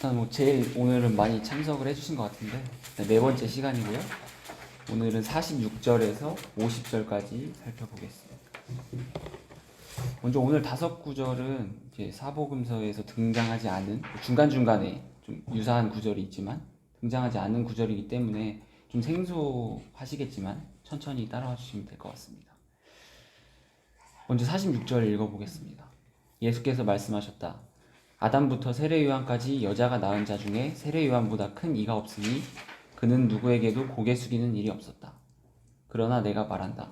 일단 뭐 제일 오늘은 많이 참석을 해주신 것 같은데 네 번째 시간이고요. 오늘은 46절에서 50절까지 살펴보겠습니다. 먼저 오늘 5구절은 이제 사복음서에서 등장하지 않은 중간중간에 좀 유사한 구절이 있지만 등장하지 않은 구절이기 때문에 좀 생소하시겠지만 천천히 따라와 주시면 될 것 같습니다. 먼저 46절 읽어보겠습니다. 예수께서 말씀하셨다. 아담부터 세례 요한까지 여자가 낳은 자 중에 세례 요한보다 큰 이가 없으니 그는 누구에게도 고개 숙이는 일이 없었다. 그러나 내가 말한다.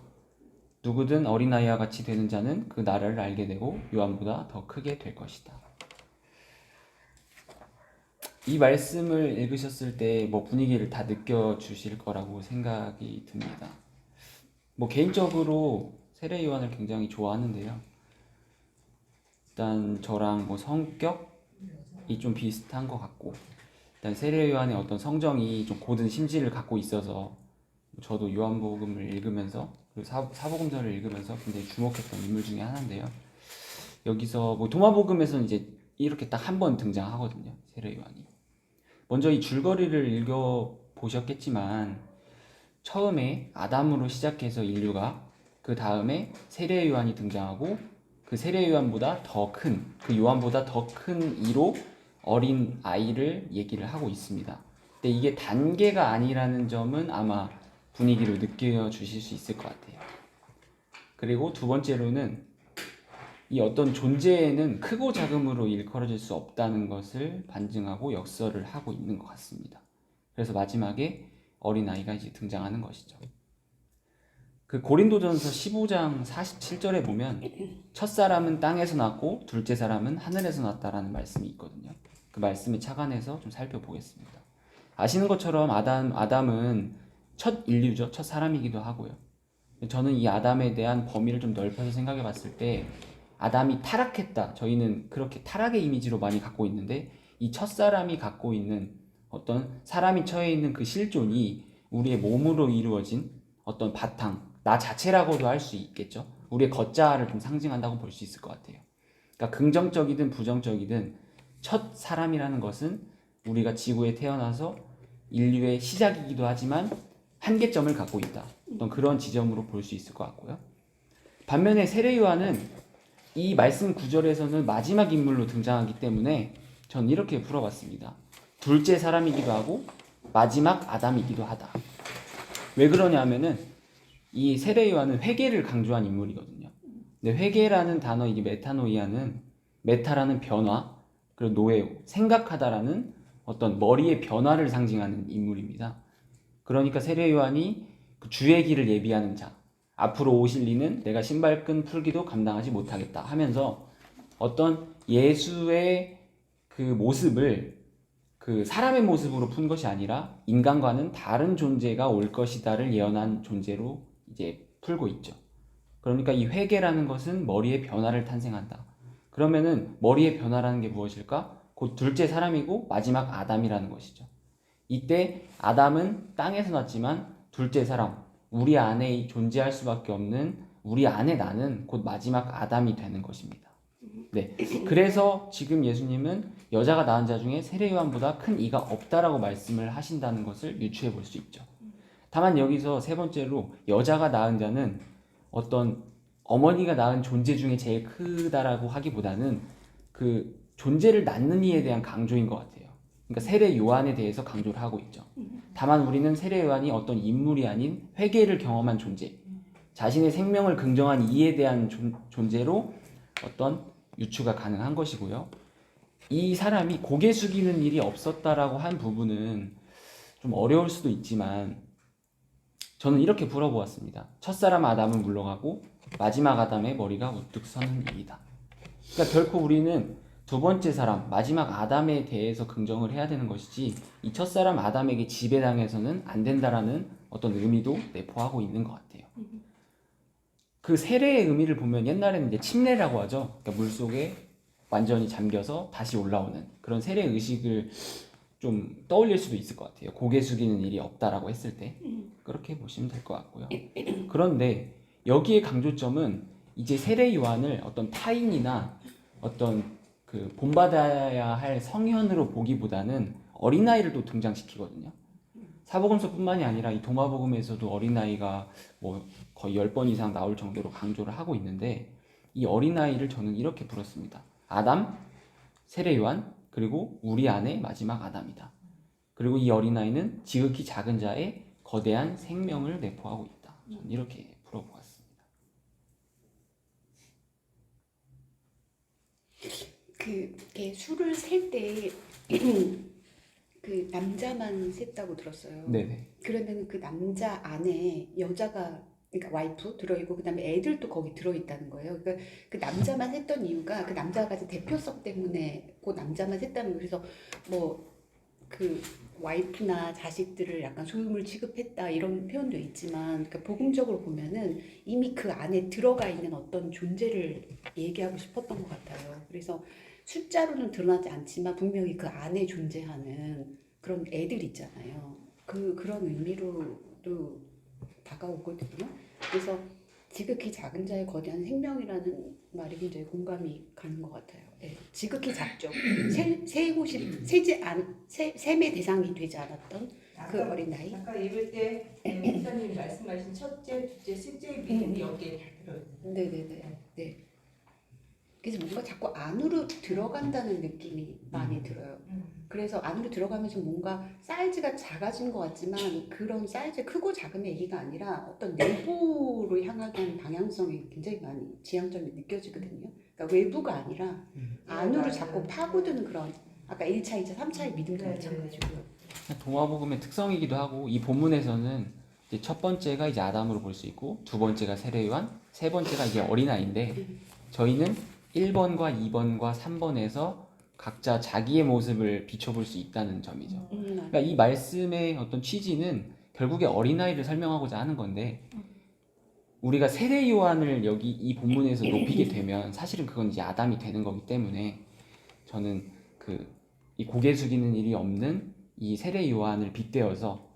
누구든 어린아이와 같이 되는 자는 그 나라를 알게 되고 요한보다 더 크게 될 것이다. 이 말씀을 읽으셨을 때 뭐 분위기를 다 느껴주실 거라고 생각이 듭니다. 뭐 개인적으로 세례 요한을 굉장히 좋아하는데요. 일단 저랑 뭐 성격이 좀 비슷한 것 같고 일단 세례 요한의 어떤 성정이 좀 고든 심지를 갖고 있어서 저도 요한복음을 읽으면서 그리고 사복음서를 읽으면서 굉장히 주목했던 인물 중에 하나인데요. 여기서 뭐 도마복음에서는 이제 이렇게 딱 한 번 등장하거든요. 세례 요한이. 먼저 이 줄거리를 읽어보셨겠지만 처음에 아담으로 시작해서 인류가 그 다음에 세례 요한이 등장하고 그 세례 요한보다 더 큰, 그 요한보다 더 큰 이로 어린 아이를 얘기를 하고 있습니다. 근데 이게 단계가 아니라는 점은 아마 분위기로 느껴주실 수 있을 것 같아요. 그리고 두 번째로는 이 어떤 존재에는 크고 작음으로 일컬어질 수 없다는 것을 반증하고 역설을 하고 있는 것 같습니다. 그래서 마지막에 어린아이가 이제 등장하는 것이죠. 그 고린도전서 15장 47절에 보면 첫사람은 땅에서 났고 둘째 사람은 하늘에서 났다라는 말씀이 있거든요. 그 말씀에 착안해서 좀 살펴보겠습니다. 아시는 것처럼 아담은 첫 인류죠. 첫 사람이기도 하고요. 저는 이 아담에 대한 범위를 좀 넓혀서 생각해 봤을 때 아담이 타락했다. 저희는 그렇게 타락의 이미지로 많이 갖고 있는데 이 첫사람이 갖고 있는 어떤 사람이 처해 있는 그 실존이 우리의 몸으로 이루어진 어떤 바탕, 나 자체라고도 할 수 있겠죠. 우리의 걷자를 좀 상징한다고 볼 수 있을 것 같아요. 그러니까 긍정적이든 부정적이든 첫 사람이라는 것은 우리가 지구에 태어나서 인류의 시작이기도 하지만 한계점을 갖고 있다. 어떤 그런 지점으로 볼 수 있을 것 같고요. 반면에 세례 요한은 이 말씀 구절에서는 마지막 인물로 등장하기 때문에 전 이렇게 풀어봤습니다. 둘째 사람이기도 하고 마지막 아담이기도 하다. 왜 그러냐면은 이 세례 요한은 회개를 강조한 인물이거든요. 근데 회개라는 단어, 이게 메타노이아는 메타라는 변화, 그리고 노에오, 생각하다라는 어떤 머리의 변화를 상징하는 인물입니다. 그러니까 세례 요한이 그 주의 길을 예비하는 자, 앞으로 오실 이는 내가 신발끈 풀기도 감당하지 못하겠다 하면서 어떤 예수의 그 모습을 그 사람의 모습으로 푼 것이 아니라 인간과는 다른 존재가 올 것이다를 예언한 존재로 이제 풀고 있죠. 그러니까 이 회개라는 것은 머리의 변화를 탄생한다. 그러면은 머리의 변화라는 게 무엇일까? 곧 둘째 사람이고 마지막 아담이라는 것이죠. 이때 아담은 땅에서 났지만 둘째 사람, 우리 안에 존재할 수밖에 없는 우리 안에 나는 곧 마지막 아담이 되는 것입니다. 네, 그래서 지금 예수님은 여자가 낳은 자 중에 세례 요한보다 큰 이가 없다라고 말씀을 하신다는 것을 유추해 볼 수 있죠. 다만 여기서 세 번째로 여자가 낳은 자는 어떤 어머니가 낳은 존재 중에 제일 크다라고 하기보다는 그 존재를 낳는 이에 대한 강조인 것 같아요. 그러니까 세례 요한에 대해서 강조를 하고 있죠. 다만 우리는 세례 요한이 어떤 인물이 아닌 회개를 경험한 존재, 자신의 생명을 긍정한 이에 대한 존재로 어떤 유추가 가능한 것이고요. 이 사람이 고개 숙이는 일이 없었다라고 한 부분은 좀 어려울 수도 있지만 저는 이렇게 풀어보았습니다. 첫사람 아담은 물러가고 마지막 아담의 머리가 우뚝 서는 일이다. 그러니까 결코 우리는 두 번째 사람, 마지막 아담에 대해서 긍정을 해야 되는 것이지 이 첫사람 아담에게 지배당해서는 안 된다라는 어떤 의미도 내포하고 있는 것 같아요. 그 세례의 의미를 보면 옛날에는 이제 침례라고 하죠. 그러니까 물속에 완전히 잠겨서 다시 올라오는 그런 세례 의식을 좀 떠올릴 수도 있을 것 같아요. 고개 숙이는 일이 없다라고 했을 때 그렇게 보시면 될 것 같고요. 그런데 여기의 강조점은 이제 세례 요한을 어떤 타인이나 어떤 그 본받아야 할 성현으로 보기보다는 어린아이를 또 등장시키거든요. 사복음서뿐만이 아니라 이 도마복음에서도 어린아이가 뭐 거의 10번 이상 나올 정도로 강조를 하고 있는데 이 어린아이를 저는 이렇게 부르습니다. 아담, 세례요한, 그리고 우리 안의 마지막 아담이다. 그리고 이 어린아이는 지극히 작은 자의 거대한 생명을 내포하고 있다. 저는 이렇게 불어보았습니다. 그게 술을 셀 때 그 남자만 셌다고 들었어요. 네네. 그러면 그 남자 안에 여자가 그러니까 와이프 들어있고 그다음에 애들도 거기 들어있다는 거예요. 그러니까 그 남자만 셌던 이유가 그 남자가 이제 대표성 때문에 그 남자만 셌다는 거예요. 그래서 뭐 그 와이프나 자식들을 약간 소유물 취급했다 이런 표현도 있지만 그러니까 복음적으로 보면은 이미 그 안에 들어가 있는 어떤 존재를 얘기하고 싶었던 것 같아요. 그래서 숫자로는 드러나지 않지만 분명히 그 안에 존재하는 그런 애들 있잖아요. 그런 의미로도 다가오거든요. 그래서 지극히 작은 자의 거대한 생명이라는 말이 굉장히 공감이 가는 것 같아요. 네, 지극히 작죠. 셈의 대상이 되지 않았던 그 어린아이. 아까 읽을 때 목사님이 말씀하신 첫째, 둘째, 셋째의 믿음이 여기에 다 들어있어요. 네네네. 네. 그래서 뭔가 자꾸 안으로 들어간다는 느낌이 많이 들어요. 그래서 안으로 들어가면서 뭔가 사이즈가 작아진 것 같지만 그런 사이즈 크고 작음의 얘기가 아니라 어떤 내부로 향하는 방향성이 굉장히 많이 지향점이 느껴지거든요. 그러니까 외부가 아니라 안으로 자꾸 파고드는 그런 아까 1차, 2차, 3차의 믿음도 마찬가지고요. 도마복음의 특성이기도 하고 이 본문에서는 이제 첫 번째가 이제 아담으로 볼 수 있고 두 번째가 세례요한, 세 번째가 이제 어린아이인데 저희는 1번과 2번과 3번에서 각자 자기의 모습을 비춰볼 수 있다는 점이죠. 그러니까 이 말씀의 어떤 취지는 결국에 어린아이를 설명하고자 하는 건데 우리가 세례 요한을 여기 이 본문에서 높이게 되면 사실은 그건 이제 아담이 되는 거기 때문에 저는 이 고개 숙이는 일이 없는 이 세례 요한을 빗대어서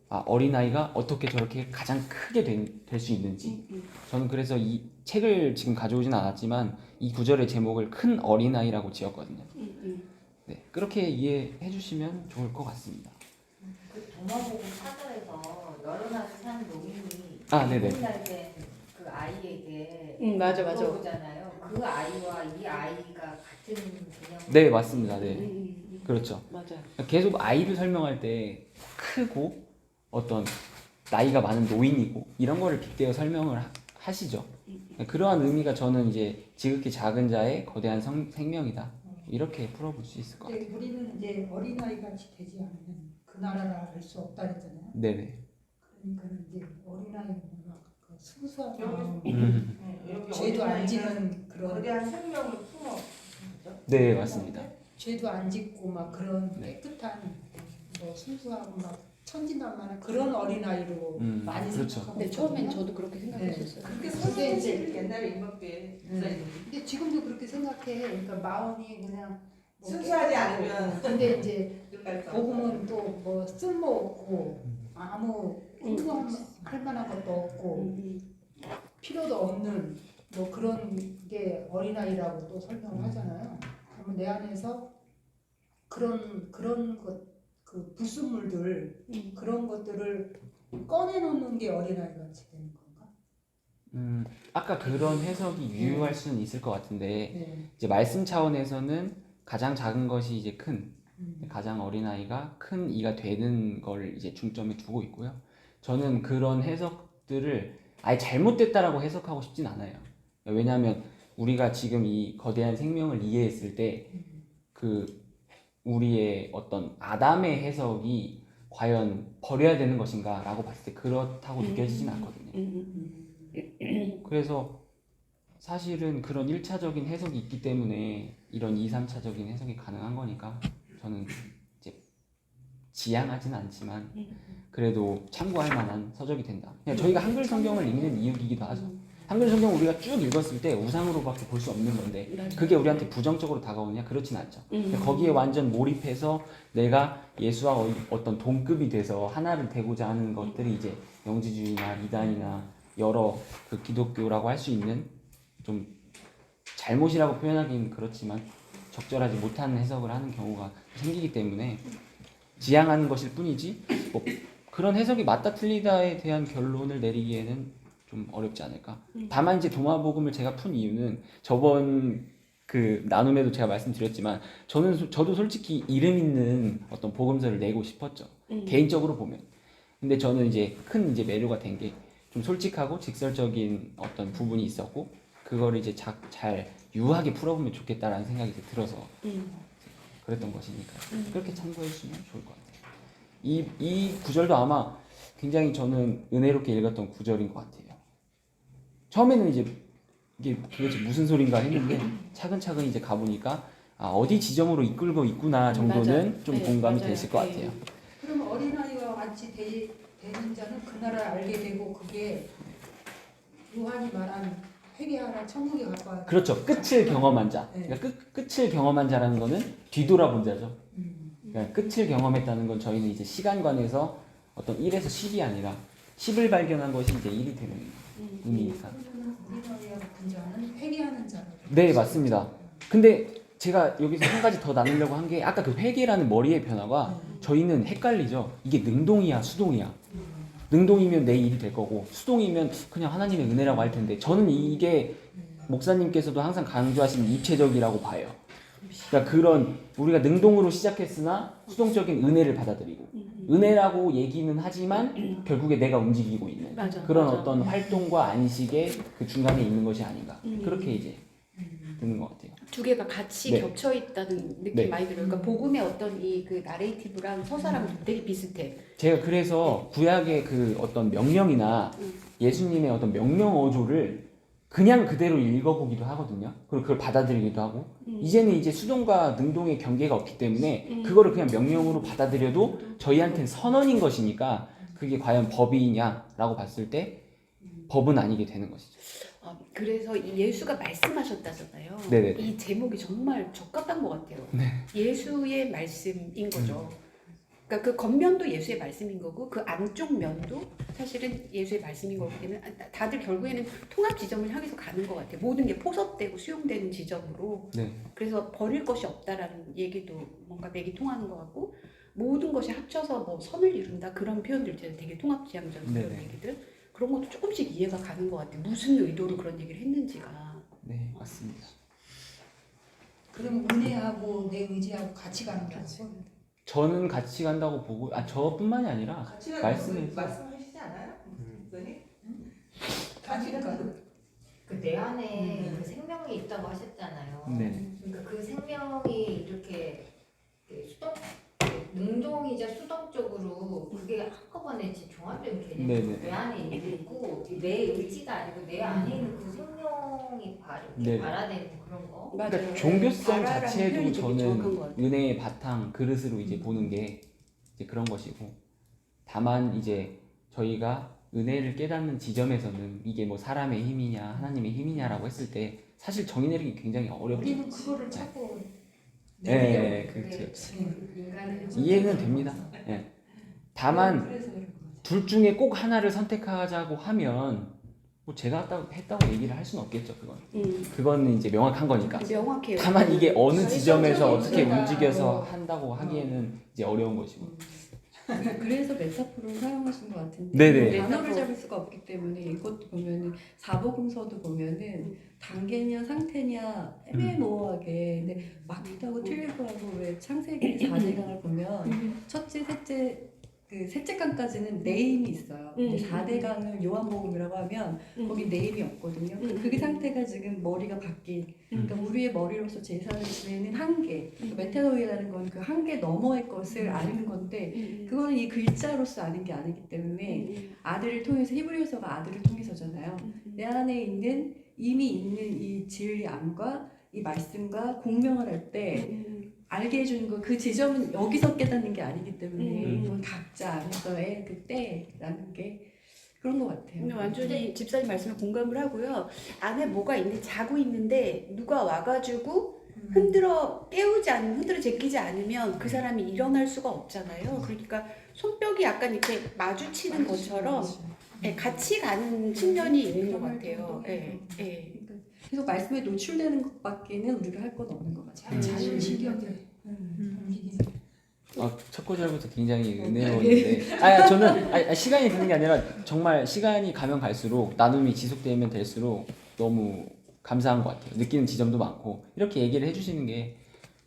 어린아이가 어떻게 저렇게 가장 크게 될 수 있는지 저는 그래서 이 책을 지금 가져오진 않았지만 이 구절의 제목을 큰 어린아이라고 지었거든요. 네, 그렇게 이해해 주시면 좋을 것 같습니다. 그 도마복음 사전에서 여러 나라 사는 노인이 네네. 날 된 그 아이에게 맞아. 물어보잖아요. 그 아이와 이 아이가 같은 개념. 네, 맞습니다. 네, 그렇죠. 맞아요. 계속 아이를 설명할 때 크고 어떤 나이가 많은 노인이고 이런 거를 빗대어 설명을 하시죠. 그러한 의미가 저는 이제 지극히 작은 자의 거대한 생명이다. 이렇게 풀어볼 수 있을 것 같아요. 근데 우리는 이제 어린아이같이 되지 않으면 그 나라를 알 수 없다 그랬잖아요. 네네. 그러니까 이제 어린아이는 그 순수한 여기 마음, 여기 죄도 안 어린아이가 지는 그런 거대한 생명을 품어. 그죠? 네, 맞습니다. 죄도 안 짓고 막 그런 네. 깨끗한 뭐 순수하고 막 천진난만한 그런 어린아이로 많이 그렇죠. 생각하고 네, 처음엔 있거든요. 저도 그렇게 생각했었어요. 그렇게 근데 선생님이 옛날에 임박대 근데 지금도 그렇게 생각해. 그러니까 마음이 그냥 뭐 순수하지 깨끗하고. 않으면 근데 이제 끝까지 복음은 또 뭐 쓸모 없고 아무 할 만한 것도 없고 필요도 없는 뭐 그런 게 어린아이라고 또 설명을 하잖아요. 그러면 내 안에서 그런 것 그 불순물들 그런 것들을 꺼내놓는 게 어린아이 같이 되는 건가? 아까 그런 해석이 유효할 수는 있을 것 같은데 네. 이제 말씀 차원에서는 가장 작은 것이 이제 큰, 음. 가장 어린 아이가 큰 이가 되는 걸 이제 중점에 두고 있고요. 저는 그런 해석들을 아예 잘못됐다라고 해석하고 싶진 않아요. 왜냐하면 우리가 지금 이 거대한 생명을 이해했을 때 우리의 어떤 아담의 해석이 과연 버려야 되는 것인가라고 봤을 때 그렇다고 느껴지진 않거든요. 그래서 사실은 그런 1차적인 해석이 있기 때문에 이런 2, 3차적인 해석이 가능한 거니까 저는 이제 지향하진 않지만 그래도 참고할 만한 서적이 된다. 그냥 저희가 한글 성경을 읽는 이유이기도 하죠. 한글 성경 우리가 쭉 읽었을 때 우상으로밖에 볼 수 없는 건데 그게 우리한테 부정적으로 다가오느냐? 그렇진 않죠. 거기에 완전 몰입해서 내가 예수와 어떤 동급이 돼서 하나를 되고자 하는 것들이 이제 영지주의나 이단이나 여러 그 기독교라고 할 수 있는 좀 잘못이라고 표현하기는 그렇지만 적절하지 못한 해석을 하는 경우가 생기기 때문에 지향하는 것일 뿐이지 뭐 그런 해석이 맞다 틀리다에 대한 결론을 내리기에는 좀 어렵지 않을까. 다만 이제 도마복음을 제가 푼 이유는 저번 그 나눔에도 제가 말씀드렸지만 저도 솔직히 이름 있는 어떤 복음서를 내고 싶었죠. 개인적으로 보면. 근데 저는 이제 큰 이제 매료가 된 게 좀 솔직하고 직설적인 어떤 부분이 있었고 그거를 이제 잘 유하게 풀어보면 좋겠다라는 생각이 이제 들어서 그랬던 것이니까 그렇게 참고해 주시면 좋을 것 같아요. 이 구절도 아마 굉장히 저는 은혜롭게 읽었던 구절인 것 같아요. 처음에는 이제 이게 도대체 무슨 소린가 했는데 차근차근 이제 가보니까 아, 어디 지점으로 이끌고 있구나 정도는 맞아요. 좀 네, 공감이 맞아요. 되실 것 네. 같아요. 그럼 어린아이와 같이 되는 자는 그 나라를 알게 되고 그게 요한이 말한 회개하라 천국에 갈 거야. 그렇죠. 끝을 경험한 자. 네. 그러니까 끝을 경험한 자라는 거는 뒤돌아본 자죠. 그러니까 끝을 경험했다는 건 저희는 이제 시간관에서 어떤 1에서 10이 아니라 10을 발견한 것이 이제 1이 되는 의미니까. 그러면 어린아이와 같은 자는 회개하는 자라. 네, 맞습니다. 근데 제가 여기서 한 가지 더 나누려고 한 게 아까 그 회개라는 머리의 변화가 저희는 헷갈리죠. 이게 능동이야, 수동이야. 능동이면 내 일이 될 거고 수동이면 그냥 하나님의 은혜라고 할 텐데 저는 이게 목사님께서도 항상 강조하시는 입체적이라고 봐요. 그러니까 그런 우리가 능동으로 시작했으나 수동적인 은혜를 받아들이고 은혜라고 얘기는 하지만 결국에 내가 움직이고 있는 맞아, 그런 맞아. 어떤 활동과 안식의 그 중간에 있는 것이 아닌가 그렇게 이제 드는 것 같아요. 두 개가 같이 네. 겹쳐 있다는 느낌 네. 많이 들어요. 그러니까 복음의 어떤 이 그 나레이티브랑 서사랑 되게 비슷해. 제가 그래서 구약의 그 어떤 명령이나 예수님의 어떤 명령 어조를 그냥 그대로 읽어보기도 하거든요. 그리고 그걸 받아들이기도 하고 이제는 이제 수동과 능동의 경계가 없기 때문에 그거를 그냥 명령으로 받아들여도 저희한테는 선언인 것이니까 그게 과연 법이냐라고 봤을 때 법은 아니게 되는 것이죠. 그래서 이 예수가 말씀하셨다잖아요. 네네. 이 제목이 정말 적합한 것 같아요. 예수의 말씀인 거죠. 그러니까 그 겉면도 예수의 말씀인 거고 그 안쪽 면도 사실은 예수의 말씀인 거기 때문에 다들 결국에는 통합 지점을 향해서 가는 것 같아요. 모든 게 포섭되고 수용되는 지점으로. 네. 그래서 버릴 것이 없다라는 얘기도 뭔가 맥이 통하는 것 같고 모든 것이 합쳐서 뭐 선을 이룬다 그런 표현들 있잖아요. 되게 통합지향적 그런 네네. 얘기들. 그런 것도 조금씩 이해가 가는 것 같아요. 무슨 의도로 그런 얘기를 했는지가. 네, 맞습니다. 그럼 은혜하고 내 의지하고 같이 가는 거고. 저는 같이 간다고 보고 저뿐만이 아니라 같이 가는 말씀에서 말씀하시지 않아요? 목사님? 같이 가는 그 내 안에 그 생명이 있다고 하셨잖아요. 네. 그러니까 그 생명이 이렇게 능동이자 수동적으로 그게 한꺼번에 종합적인 개념이 네네. 내 안에 있고 내 의지가 아니고 내 안에 있는 그 생명이 네네. 발화되는 그런 거. 맞아요. 그러니까 종교성 바라라는 자체도 표현이 되게 정확한 것 저는 같아요. 은혜의 바탕 그릇으로 이제 보는 게 이제 그런 것이고 다만 이제 저희가 은혜를 깨닫는 지점에서는 이게 뭐 사람의 힘이냐 하나님의 힘이냐라고 했을 때 사실 정의 내리기 굉장히 어렵죠. 우리는 그거를 찾고 네, 그렇죠. 인간의 이해는 됩니다. 예. 다만 그래서 그런 거지. 둘 중에 꼭 하나를 선택하자고 하면 뭐 제가 했다고 얘기를 할 수는 없겠죠. 그건 이제 명확한 거니까. 명확해요. 다만 이게 어느 저희 지점에서 성격이 어떻게 있으니까. 움직여서 한다고 하기에는 이제 어려운 것이고. 그래서 메타포를 사용하신 것 같은데 네네. 단어를 메타포. 잡을 수가 없기 때문에 이것도 보면은 사복음서도 보면은 단계냐 상태냐 애매모호하게 근데 맞기도 하고 틀리기도 하고 왜 창세기 4대강을 보면 첫째, 셋째 그 셋째 강까지는 네임이 있어요. 근데 4대강을 요한복음이라고 하면 거기 네임이 없거든요. 그게 상태가 지금 머리가 바뀐 그러니까 우리의 머리로서 제사를 지내는 한계 메타노이라는 건 그 한계 너머의 것을 아는 건데 그거는 이 글자로서 아는 게 아니기 때문에 아들을 통해서 히브리서가 아들을 통해서잖아요. 내 안에 있는 이미 있는 이 진리함과 이 말씀과 공명을 할 때 알게 해주는 거 그 지점은 여기서 깨닫는 게 아니기 때문에 그건 각자 안에서의 그 때라는 게 그런 것 같아요. 근데 완전히 집사님 말씀에 공감을 하고요. 안에 뭐가 있는데 자고 있는데 누가 와가지고 흔들어 깨우지 않으면 흔들어 제끼지 않으면 그 사람이 일어날 수가 없잖아요. 그러니까 손뼉이 약간 이렇게 마주치는 것처럼 같이 가는 측면이 있는 것 같아요. 예, 예. 계속 말씀에 노출되는 것밖에는 우리가 할 건 없는 것 같아요. 자율신경제 첫 구절부터 굉장히 은혜로웠는데 저는 시간이 드는 게 아니라 정말 시간이 가면 갈수록 나눔이 지속되면 될수록 너무 감사한 것 같아요. 느끼는 지점도 많고 이렇게 얘기를 해주시는 게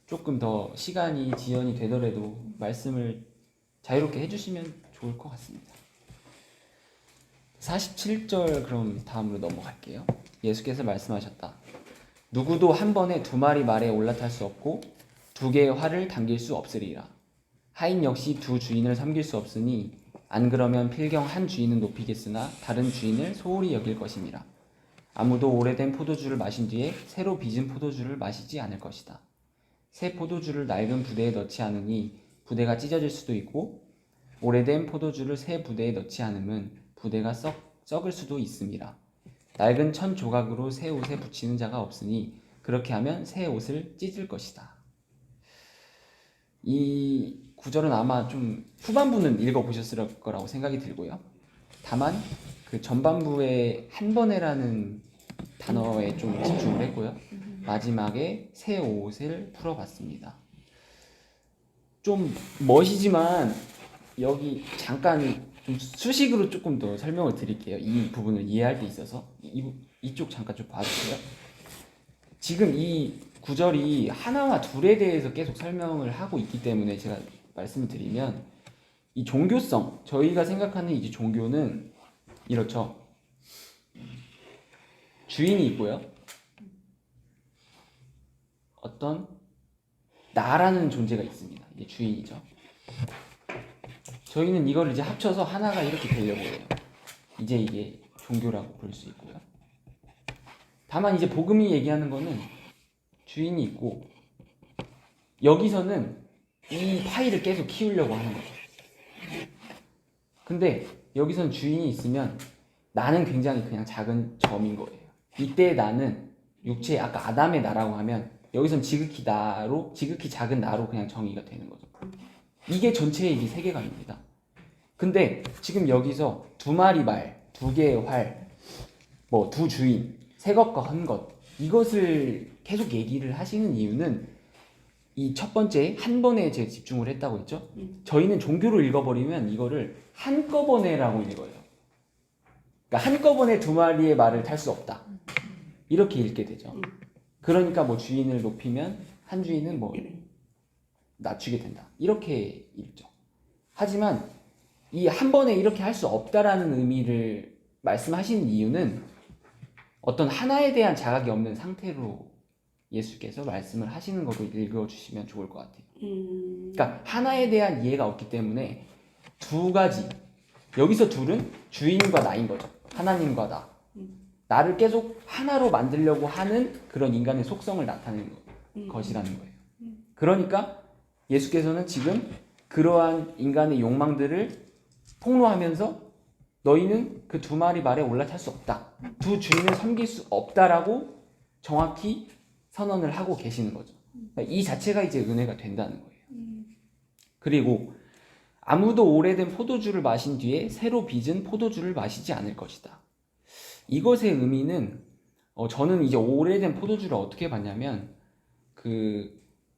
조금 더 시간이 지연이 되더라도 말씀을 자유롭게 해주시면 좋을 것 같습니다. 47절 그럼 다음으로 넘어갈게요. 예수께서 말씀하셨다. 누구도 한 번에 2마리 말에 올라탈 수 없고 2개의 활을 당길 수 없으리라. 하인 역시 2 주인을 섬길 수 없으니 안 그러면 필경 한 주인은 높이겠으나 다른 주인을 소홀히 여길 것임이라. 아무도 오래된 포도주를 마신 뒤에 새로 빚은 포도주를 마시지 않을 것이다. 새 포도주를 낡은 부대에 넣지 않으니 부대가 찢어질 수도 있고 오래된 포도주를 새 부대에 넣지 않으면 부대가 썩을 수도 있음이라. 낡은 천 조각으로 새 옷에 붙이는 자가 없으니 그렇게 하면 새 옷을 찢을 것이다. 이 구절은 아마 좀 후반부는 읽어보셨을 거라고 생각이 들고요. 다만 그 전반부에 한 번에라는 단어에 좀 집중을 했고요. 마지막에 새 옷을 풀어봤습니다. 좀 멋이지만 여기 잠깐 좀 수식으로 조금 더 설명을 드릴게요. 이 부분을 이해할 때 있어서 이쪽 잠깐 좀 봐주세요. 지금 이 구절이 하나와 둘에 대해서 계속 설명을 하고 있기 때문에 제가 말씀을 드리면 이 종교성, 저희가 생각하는 이제 종교는 이렇죠. 주인이 있고요. 어떤 나라는 존재가 있습니다. 이게 주인이죠. 저희는 이걸 이제 합쳐서 하나가 이렇게 되려고 해요. 이제 이게 종교라고 볼 수 있고요. 다만 이제 복음이 얘기하는 거는 주인이 있고 여기서는 이 파이를 계속 키우려고 하는 거죠. 근데 여기서는 주인이 있으면 나는 굉장히 그냥 작은 점인 거예요. 이때 나는 육체의 아까 아담의 나라고 하면 여기선 지극히 나로 지극히 작은 나로 그냥 정의가 되는 거죠. 이게 전체의 이 세계관입니다. 근데 지금 여기서 2마리 말, 2개의 활, 뭐 2 주인, 새 것과 헌 것 이것을 계속 얘기를 하시는 이유는 이 첫 번째 한 번에 제가 집중을 했다고 했죠. 저희는 종교를 읽어버리면 이거를 한꺼번에라고 읽어요. 그러니까 한꺼번에 2마리의 말을 탈 수 없다. 이렇게 읽게 되죠. 그러니까 뭐 주인을 높이면 한 주인은 뭐 낮추게 된다. 이렇게 읽죠. 하지만 이 한 번에 이렇게 할 수 없다라는 의미를 말씀하시는 이유는 어떤 하나에 대한 자각이 없는 상태로 예수께서 말씀을 하시는 거로 읽어주시면 좋을 것 같아요. 그러니까 하나에 대한 이해가 없기 때문에 2가지 여기서 둘은 주인과 나인 거죠. 하나님과 나. 나를 계속 하나로 만들려고 하는 그런 인간의 속성을 나타내는 것이라는 거예요. 그러니까 예수께서는 지금 그러한 인간의 욕망들을 폭로하면서 너희는 그 2마리 말에 올라탈 수 없다. 2 주인을 섬길 수 없다라고 정확히 선언을 하고 계시는 거죠. 이 자체가 이제 은혜가 된다는 거예요. 그리고 아무도 오래된 포도주를 마신 뒤에 새로 빚은 포도주를 마시지 않을 것이다. 이것의 의미는 저는 이제 오래된 포도주를 어떻게 봤냐면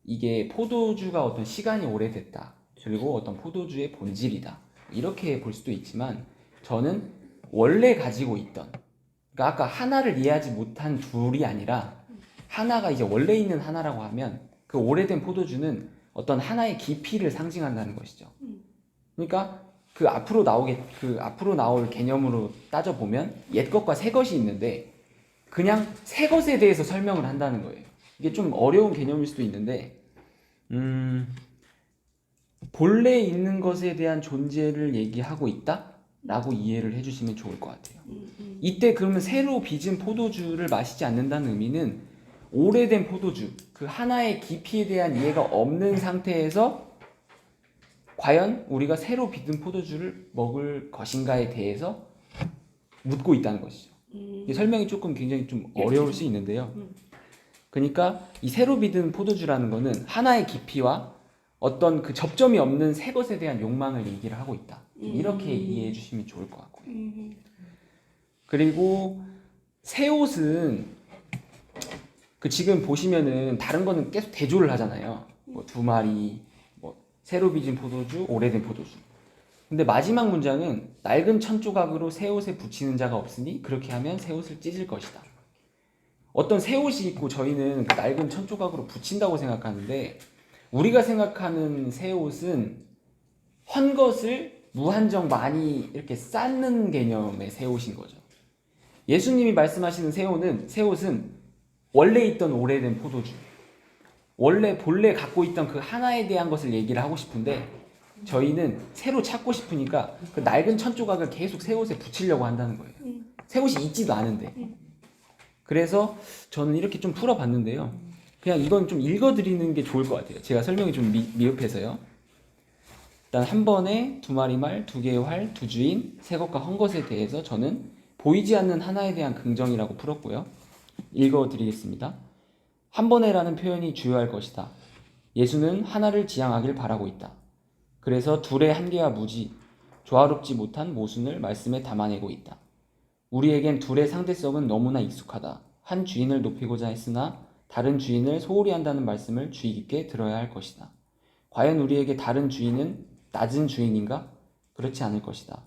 이게 포도주가 어떤 시간이 오래됐다. 그리고 어떤 포도주의 본질이다. 이렇게 볼 수도 있지만 저는 원래 가지고 있던 그러니까 아까 하나를 이해하지 못한 둘이 아니라 하나가 이제 원래 있는 하나라고 하면 그 오래된 포도주는 어떤 하나의 깊이를 상징한다는 것이죠. 그러니까 그 앞으로 나올 개념으로 따져보면 옛 것과 새 것이 있는데 그냥 새 것에 대해서 설명을 한다는 거예요. 이게 좀 어려운 개념일 수도 있는데 본래 있는 것에 대한 존재를 얘기하고 있다라고 이해를 해주시면 좋을 것 같아요. 이때 그러면 새로 빚은 포도주를 마시지 않는다는 의미는 오래된 포도주, 그 하나의 깊이에 대한 이해가 없는 상태에서 과연 우리가 새로 빚은 포도주를 먹을 것인가에 대해서 묻고 있다는 것이죠. 이 설명이 조금 굉장히 좀 어려울 수 있는데요. 그러니까 이 새로 빚은 포도주라는 거는 하나의 깊이와 어떤 그 접점이 없는 새 것에 대한 욕망을 얘기를 하고 있다. 이렇게 이해해 주시면 좋을 것 같고요. 그리고 새 옷은 그 지금 보시면은 다른 거는 계속 대조를 하잖아요. 뭐 2마리, 뭐 새로 빚은 포도주, 오래된 포도주. 근데 마지막 문장은 낡은 천조각으로 새 옷에 붙이는 자가 없으니 그렇게 하면 새 옷을 찢을 것이다. 어떤 새 옷이 있고 저희는 그 낡은 천조각으로 붙인다고 생각하는데 우리가 생각하는 새 옷은 헌 것을 무한정 많이 이렇게 쌓는 개념의 새 옷인 거죠. 예수님이 말씀하시는 새 옷은 원래 있던 오래된 포도주, 본래 갖고 있던 그 하나에 대한 것을 얘기를 하고 싶은데 저희는 새로 찾고 싶으니까 그 낡은 천조각을 계속 새 옷에 붙이려고 한다는 거예요. 새 옷이 있지도 않은데. 그래서 저는 이렇게 좀 풀어봤는데요. 그냥 이건 좀 읽어드리는 게 좋을 것 같아요. 제가 설명이 좀 미흡해서요. 일단 한 번에 2마리 말, 2개의 활, 2주인, 새 것과 헌 것에 대해서 저는 보이지 않는 하나에 대한 긍정이라고 풀었고요. 읽어드리겠습니다. 한 번에라는 표현이 주요할 것이다. 예수는 하나를 지향하길 바라고 있다. 그래서 둘의 한계와 무지, 조화롭지 못한 모순을 말씀에 담아내고 있다. 우리에겐 둘의 상대성은 너무나 익숙하다. 한 주인을 높이고자 했으나 다른 주인을 소홀히 한다는 말씀을 주의 깊게 들어야 할 것이다. 과연 우리에게 다른 주인은 낮은 주인인가? 그렇지 않을 것이다.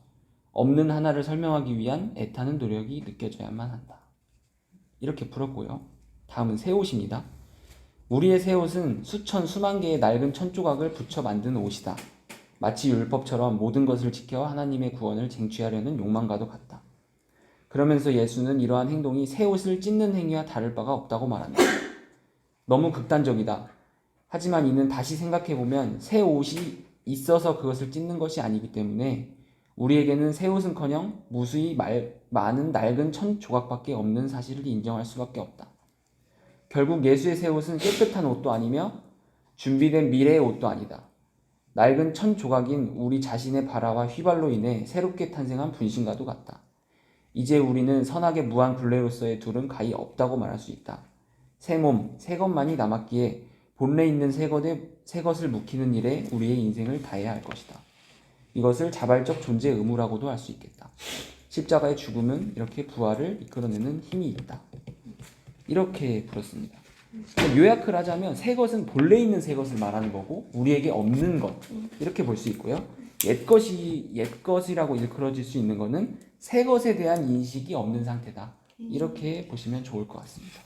없는 하나를 설명하기 위한 애타는 노력이 느껴져야만 한다. 이렇게 풀었고요. 다음은 새 옷입니다. 우리의 새 옷은 수천 수만 개의 낡은 천조각을 붙여 만든 옷이다. 마치 율법처럼 모든 것을 지켜 하나님의 구원을 쟁취하려는 욕망과도 같다. 그러면서 예수는 이러한 행동이 새 옷을 찢는 행위와 다를 바가 없다고 말한다. 너무 극단적이다. 하지만 이는 다시 생각해보면 새 옷이 있어서 그것을 찢는 것이 아니기 때문에 우리에게는 새 옷은커녕 무수히 많은 낡은 천조각밖에 없는 사실을 인정할 수밖에 없다. 결국 예수의 새 옷은 깨끗한 옷도 아니며 준비된 미래의 옷도 아니다. 낡은 천조각인 우리 자신의 발화와 휘발로 인해 새롭게 탄생한 분신과도 같다. 이제 우리는 선악의 무한 굴레로서의 둘은 가히 없다고 말할 수 있다. 새 몸, 새 것만이 남았기에 본래 있는 새 것을 묵히는 일에 우리의 인생을 다해야 할 것이다. 이것을 자발적 존재 의무라고도 할 수 있겠다. 십자가의 죽음은 이렇게 부활을 이끌어내는 힘이 있다. 이렇게 풀었습니다. 요약을 하자면 새 것은 본래 있는 새 것을 말하는 거고 우리에게 없는 것 이렇게 볼 수 있고요. 옛 것이라고 일컬어질 수 있는 것은 새 것에 대한 인식이 없는 상태다. 이렇게 보시면 좋을 것 같습니다.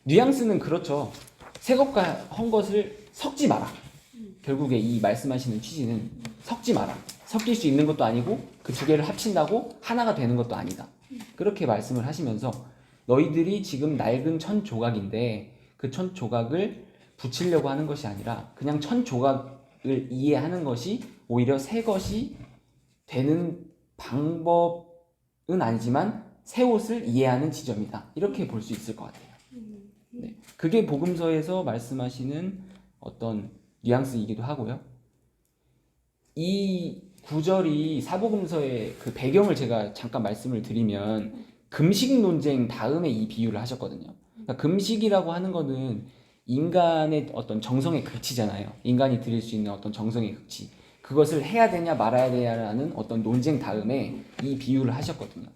뉘앙스는 그렇죠. 새 것과 헌 것을 섞지 마라. 결국에 이 말씀하시는 취지는 섞지 마라. 섞일 수 있는 것도 아니고 그 두 개를 합친다고 하나가 되는 것도 아니다. 그렇게 말씀을 하시면서 너희들이 지금 낡은 천조각인데 그 천조각을 붙이려고 하는 것이 아니라 그냥 천조각을 이해하는 것이 오히려 새 것이 되는 방법은 아니지만 새 옷을 이해하는 지점이다. 이렇게 볼 수 있을 것 같아요. 네. 그게 복음서에서 말씀하시는 어떤 뉘앙스이기도 하고요. 이 구절이 사복음서의 그 배경을 제가 잠깐 말씀을 드리면 금식 논쟁 다음에 이 비유를 하셨거든요. 그러니까 금식이라고 하는 거는 인간의 어떤 정성의 극치잖아요. 인간이 드릴 수 있는 어떤 정성의 극치. 그것을 해야 되냐 말아야 되냐라는 어떤 논쟁 다음에 이 비유를 하셨거든요.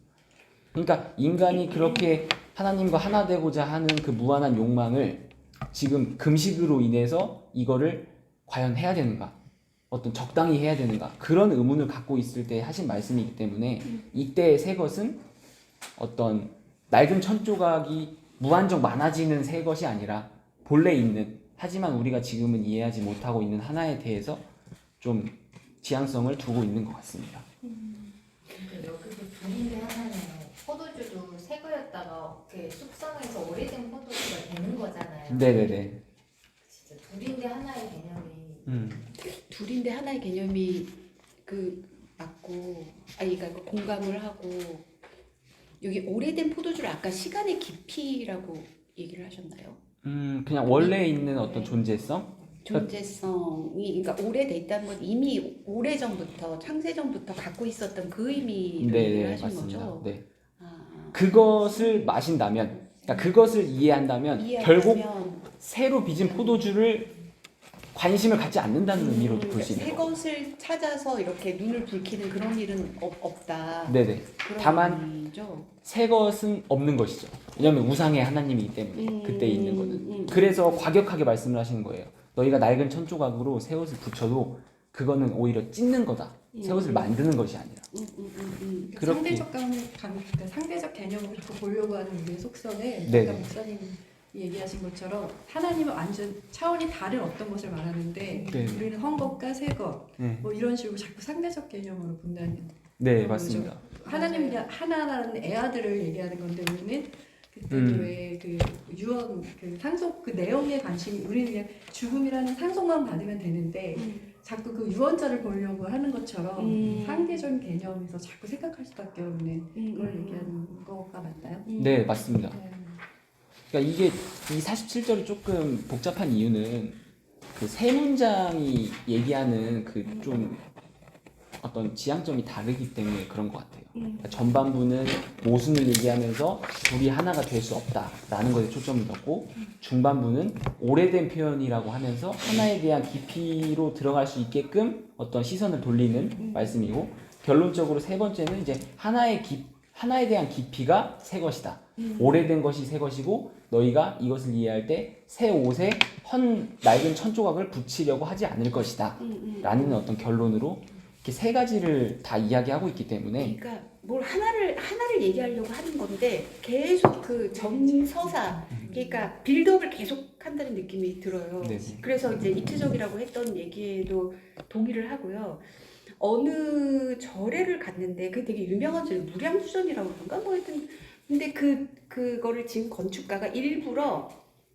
그러니까 인간이 그렇게 하나님과 하나 되고자 하는 그 무한한 욕망을 지금 금식으로 인해서 이거를 과연 해야 되는가? 어떤 적당히 해야 되는가? 그런 의문을 갖고 있을 때 하신 말씀이기 때문에 이때의 새 것은 어떤 낡은 천조각이 무한정 많아지는 새 것이 아니라 본래 있는 하지만 우리가 지금은 이해하지 못하고 있는 하나에 대해서 좀 지향성을 두고 있는 것 같습니다. 여기서 둘인데 하나는 포도주도 새 거였다가 이렇게 숙성해서 오래된 포도주가 되는 거잖아요. 네네네. 진짜 둘인데 하나의 개념이 둘인데 하나의 개념이 그 맞고 그러니까 공감을 하고 여기 오래된 포도주를 아까 시간의 깊이라고 얘기를 하셨나요? 그냥 원래 있는 어떤 존재성? 존재성이 그러니까 오래됐다는 건 이미 오래전부터 창세전부터 갖고 있었던 그 의미를 네네 하신 맞습니다. 거죠. 네. 아, 그것을 마신다면, 그러니까 그것을 이해한다면 결국 새로 빚은 포도주를 관심을 갖지 않는다는 의미로 볼 수 있는 새 거예요. 것을 찾아서 이렇게 눈을 붉히는 그런 일은 없다. 네네. 그런 다만 의미죠. 새 것은 없는 것이죠. 왜냐하면 우상의 하나님이기 때문에 그때 있는 거는. 그래서 과격하게 말씀을 하시는 거예요. 너희가 낡은 천조각으로 새 옷을 붙여도 그거는 오히려 찢는 거다. 새 옷을 만드는 것이 아니라. 그렇게. 그러니까 상대적 개념을 자꾸 보려고 하는 우리의 속성에 네. 아까 목사님 얘기하신 것처럼 하나님은 완전 차원이 다른 어떤 것을 말하는데 네. 우리는 헌것과 새것 네, 뭐 이런 식으로 자꾸 상대적 개념으로 본다는 네 맞습니다. 하나님이 하나라는 애아들을 얘기하는 건데 우리는 그때 왜그 유언 그 상속 그 내용에 관심이 우리는 그냥 죽음이라는 상속만 받으면 되는데 자꾸 그 유언자를 보려고 하는 것처럼 상대적인 개념에서 자꾸 생각할 수밖에 없는 그걸 얘기하는 거가 맞나요? 네 맞습니다. 네. 그러니까 이게 이 47절이 조금 복잡한 이유는 그 세 문장이 얘기하는 그 좀 어떤 지향점이 다르기 때문에 그런 것 같아요. 그러니까 전반부는 모순을 얘기하면서 둘이 하나가 될 수 없다라는 것에 초점을 뒀고 중반부는 오래된 표현이라고 하면서 하나에 대한 깊이로 들어갈 수 있게끔 어떤 시선을 돌리는 말씀이고 결론적으로 세 번째는 이제 하나에 대한 깊이가 새 것이다. 오래된 것이 새 것이고 너희가 이것을 이해할 때 새 옷에 낡은 천조각을 붙이려고 하지 않을 것이다. 라는 어떤 결론으로 이렇게 세 가지를 다 이야기하고 있기 때문에 그러니까 뭘 하나를 얘기하려고 하는 건데 계속 그 전서사 그러니까 빌드업을 계속 한다는 느낌이 들어요. 네네. 그래서 이제 이트적이라고 했던 얘기에도 동의를 하고요. 어느 절에를 갔는데 그게 되게 유명한 절 무량수전이라고 그런가 뭐 하여튼 근데 그거를 지은 건축가가 일부러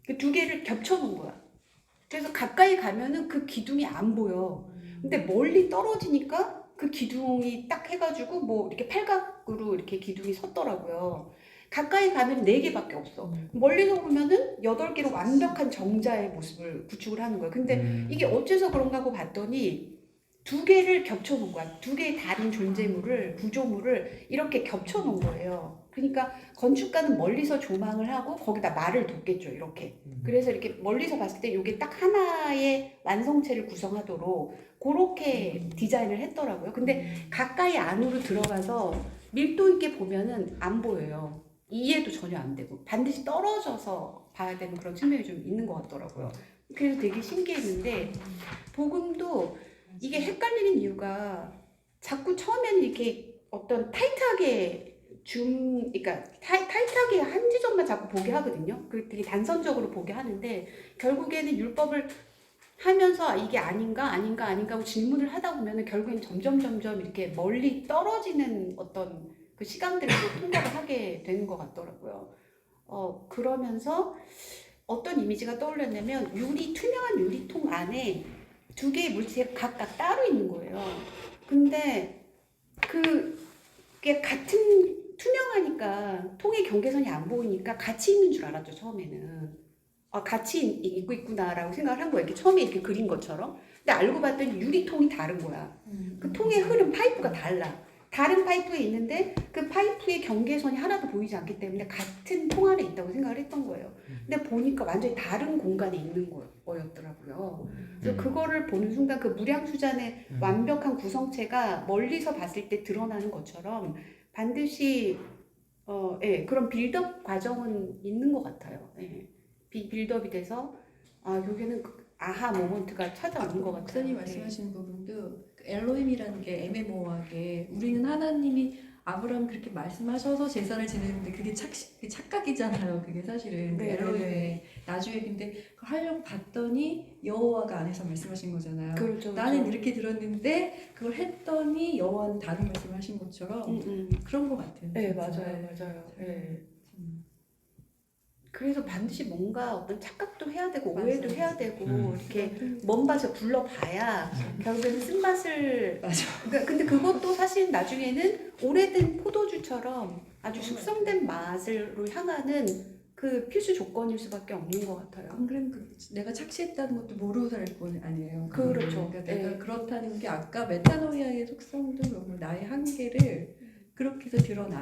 그 두 개를 겹쳐놓은 거야. 그래서 가까이 가면은 그 기둥이 안 보여. 근데 멀리 떨어지니까 그 기둥이 딱 해가지고 뭐 이렇게 팔각으로 이렇게 기둥이 섰더라고요. 가까이 가면 4개밖에 없어. 멀리서 보면은 8개로 완벽한 정자의 모습을 구축을 하는 거야. 근데 이게 어째서 그런가 하고 봤더니 2개를 겹쳐놓은 거야. 2개의 다른 존재물을, 구조물을 이렇게 겹쳐놓은 거예요. 그러니까 건축가는 멀리서 조망을 하고 거기다 말을 뒀겠죠, 이렇게. 그래서 이렇게 멀리서 봤을 때 이게 딱 하나의 완성체를 구성하도록 그렇게 디자인을 했더라고요. 근데 가까이 안으로 들어가서 밀도 있게 보면은 안 보여요. 이해도 전혀 안 되고 반드시 떨어져서 봐야 되는 그런 측면이 좀 있는 것 같더라고요. 그래서 되게 신기했는데 복음도 이게 헷갈리는 이유가 자꾸 처음에는 이렇게 어떤 타이트하게 그러니까 타이트하게 한 지점만 자꾸 보게 하거든요. 그 되게 단선적으로 보게 하는데 결국에는 율법을 하면서 이게 아닌가 하고 질문을 하다 보면은 결국엔 점점 이렇게 멀리 떨어지는 어떤 그 시간들을 또 통과를 하게 되는 것 같더라고요. 그러면서 어떤 이미지가 떠올랐냐면 투명한 유리통 안에 2개의 물체가 각각 따로 있는 거예요. 근데 그게 같은 투명하니까 통의 경계선이 안 보이니까 같이 있는 줄 알았죠, 처음에는. 같이 입고 있구나라고 생각을 한 거예요. 이렇게 처음에 이렇게 그린 것처럼. 근데 알고 봤더니 유리통이 다른 거야. 그 통의 흐름 파이프가 달라. 다른 파이프에 있는데 그 파이프의 경계선이 하나도 보이지 않기 때문에 같은 통 안에 있다고 생각을 했던 거예요. 근데 보니까 완전히 다른 공간에 있는 거였더라고요. 그래서 그거를 보는 순간 그 무량수잔의 완벽한 구성체가 멀리서 봤을 때 드러나는 것처럼 반드시 그런 빌드업 과정은 있는 것 같아요. 빌드업이 돼서 여기는 아하 모먼트가 찾아오는 것 같아요. 목사님 말씀하시는 부분도 그 엘로힘이라는 게 애매모호하게 우리는 하나님이 아브라함 그렇게 말씀하셔서 제사를 지내는데 그게 착각이잖아요. 그게 사실은 네, 엘로힘의 나중에 근데 그걸 하려고 봤더니 여호와가 안에서 말씀하신 거잖아요. 그렇죠. 나는 이렇게 들었는데 그걸 했더니 여호와는 다른 말씀하신 것처럼 그런 것 같아요. 네, 진짜. 맞아요. 네. 그래서 반드시 뭔가 어떤 착각도 해야 되고 오해도 해야 되고 이렇게 먼 맛을 불러봐야 결국에는 쓴맛을 근데 그것도 사실 나중에는 오래된 포도주처럼 아주 숙성된 맛으로 향하는 그 필수 조건일 수밖에 없는 것 같아요. 안 그러면 내가 착시했다는 것도 모르고 살 건 아니에요. 그렇죠. 그러니까 내가 그렇다는 게 아까 메타노이아의 속성도 그렇고 나의 한계를 그렇게 해서